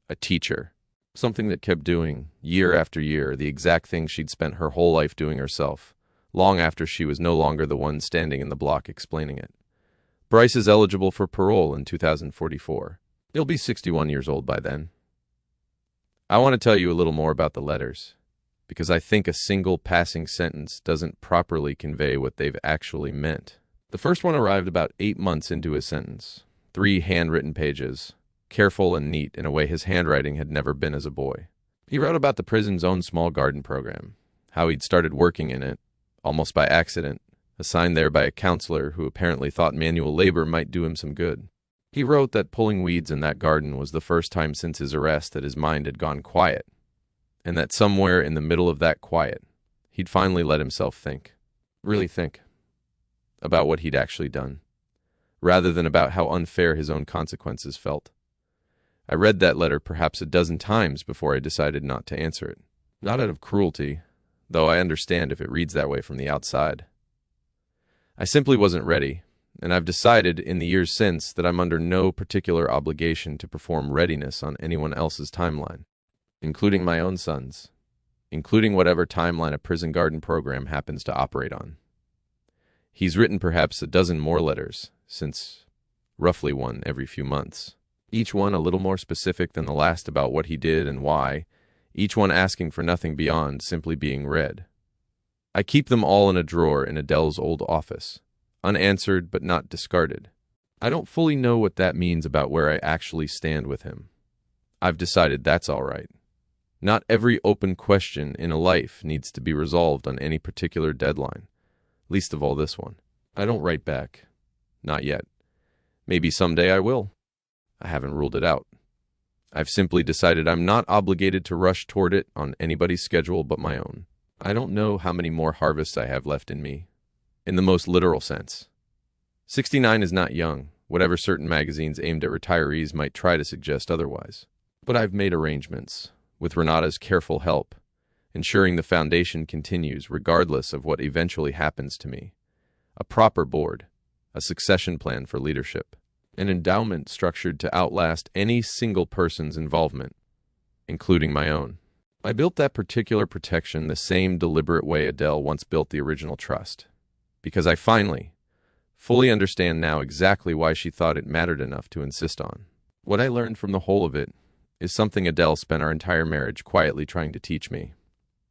a teacher, something that kept doing, year after year, the exact thing she'd spent her whole life doing herself, long after she was no longer the one standing in the block explaining it. Bryce is eligible for parole in 2044. He'll be 61 years old by then. I want to tell you a little more about the letters, because I think a single passing sentence doesn't properly convey what they've actually meant. The first one arrived about 8 months into his sentence. 3 handwritten pages, careful and neat in a way his handwriting had never been as a boy. He wrote about the prison's own small garden program, how he'd started working in it, almost by accident, assigned there by a counselor who apparently thought manual labor might do him some good. He wrote that pulling weeds in that garden was the first time since his arrest that his mind had gone quiet, and that somewhere in the middle of that quiet, he'd finally let himself think, really think, about what he'd actually done, rather than about how unfair his own consequences felt. I read that letter perhaps a dozen times before I decided not to answer it. Not out of cruelty, though I understand if it reads that way from the outside. I simply wasn't ready, and I've decided in the years since that I'm under no particular obligation to perform readiness on anyone else's timeline, including my own son's, including whatever timeline a prison garden program happens to operate on. He's written perhaps a dozen more letters, since roughly one every few months, each one a little more specific than the last about what he did and why, each one asking for nothing beyond simply being read. I keep them all in a drawer in Adele's old office, unanswered but not discarded. I don't fully know what that means about where I actually stand with him. I've decided that's all right. Not every open question in a life needs to be resolved on any particular deadline, least of all this one. I don't write back. Not yet. Maybe someday I will. I haven't ruled it out. I've simply decided I'm not obligated to rush toward it on anybody's schedule but my own. I don't know how many more harvests I have left in me, in the most literal sense. 69 is not young, whatever certain magazines aimed at retirees might try to suggest otherwise. But I've made arrangements, with Renata's careful help, ensuring the foundation continues regardless of what eventually happens to me. A proper board, a succession plan for leadership, an endowment structured to outlast any single person's involvement, including my own. I built that particular protection the same deliberate way Adele once built the original trust, because I finally, fully understand now exactly why she thought it mattered enough to insist on. What I learned from the whole of it is something Adele spent our entire marriage quietly trying to teach me,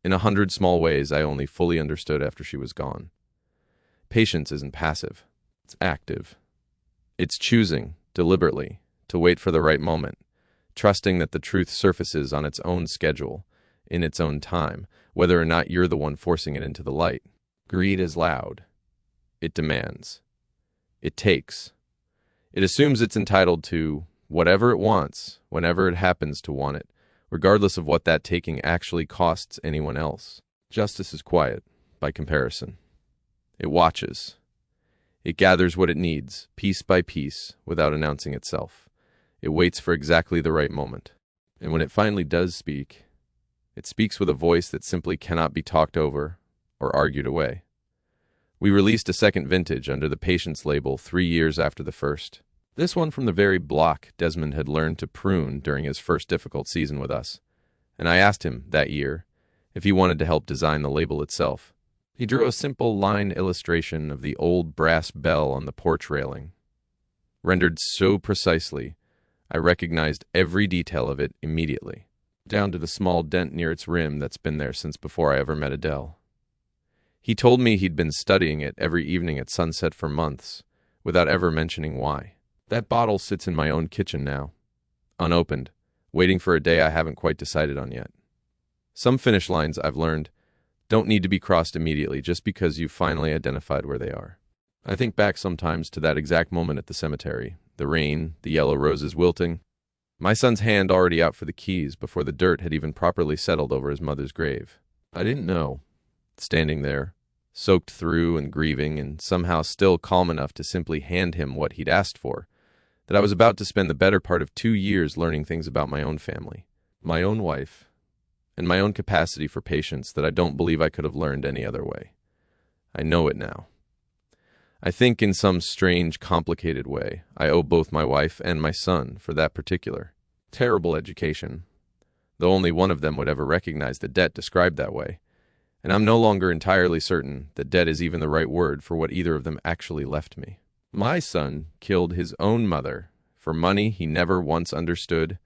in 100 small ways I only fully understood after she was gone. Patience isn't passive, it's active. It's choosing, deliberately, to wait for the right moment, trusting that the truth surfaces on its own schedule, in its own time, whether or not you're the one forcing it into the light. Greed is loud. It demands. It takes. It assumes it's entitled to whatever it wants, whenever it happens to want it, regardless of what that taking actually costs anyone else. Justice is quiet, by comparison. It watches. It gathers what it needs, piece by piece, without announcing itself. It waits for exactly the right moment. And when it finally does speak, it speaks with a voice that simply cannot be talked over or argued away. We released a second vintage under the Patience label 3 years after the first. This one from the very block Desmond had learned to prune during his first difficult season with us. And I asked him, that year, if he wanted to help design the label itself. He drew a simple line illustration of the old brass bell on the porch railing. Rendered so precisely, I recognized every detail of it immediately, down to the small dent near its rim that's been there since before I ever met Adele. He told me he'd been studying it every evening at sunset for months, without ever mentioning why. That bottle sits in my own kitchen now, unopened, waiting for a day I haven't quite decided on yet. Some finish lines, I've learned, don't need to be crossed immediately just because you've finally identified where they are. I think back sometimes to that exact moment at the cemetery, the rain, the yellow roses wilting, my son's hand already out for the keys before the dirt had even properly settled over his mother's grave. I didn't know, standing there, soaked through and grieving and somehow still calm enough to simply hand him what he'd asked for, that I was about to spend the better part of 2 years learning things about my own family, my own wife, and my own capacity for patience that I don't believe I could have learned any other way. I know it now. I think in some strange, complicated way, I owe both my wife and my son for that particular terrible education, though only one of them would ever recognize the debt described that way, and I'm no longer entirely certain that debt is even the right word for what either of them actually left me. My son killed his own mother for money he never once understood,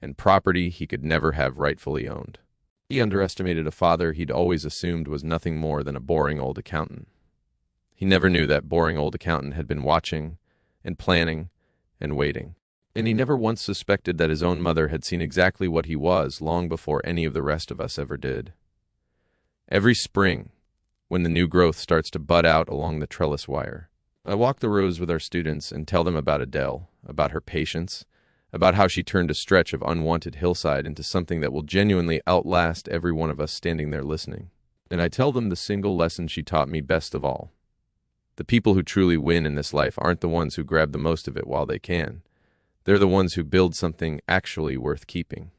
and property he could never have rightfully owned. He underestimated a father he'd always assumed was nothing more than a boring old accountant. He never knew that boring old accountant had been watching and planning and waiting. And he never once suspected that his own mother had seen exactly what he was long before any of the rest of us ever did. Every spring, when the new growth starts to bud out along the trellis wire, I walk the rows with our students and tell them about Adele, about her patience, about how she turned a stretch of unwanted hillside into something that will genuinely outlast every one of us standing there listening. And I tell them the single lesson she taught me best of all. The people who truly win in this life aren't the ones who grab the most of it while they can. They're the ones who build something actually worth keeping.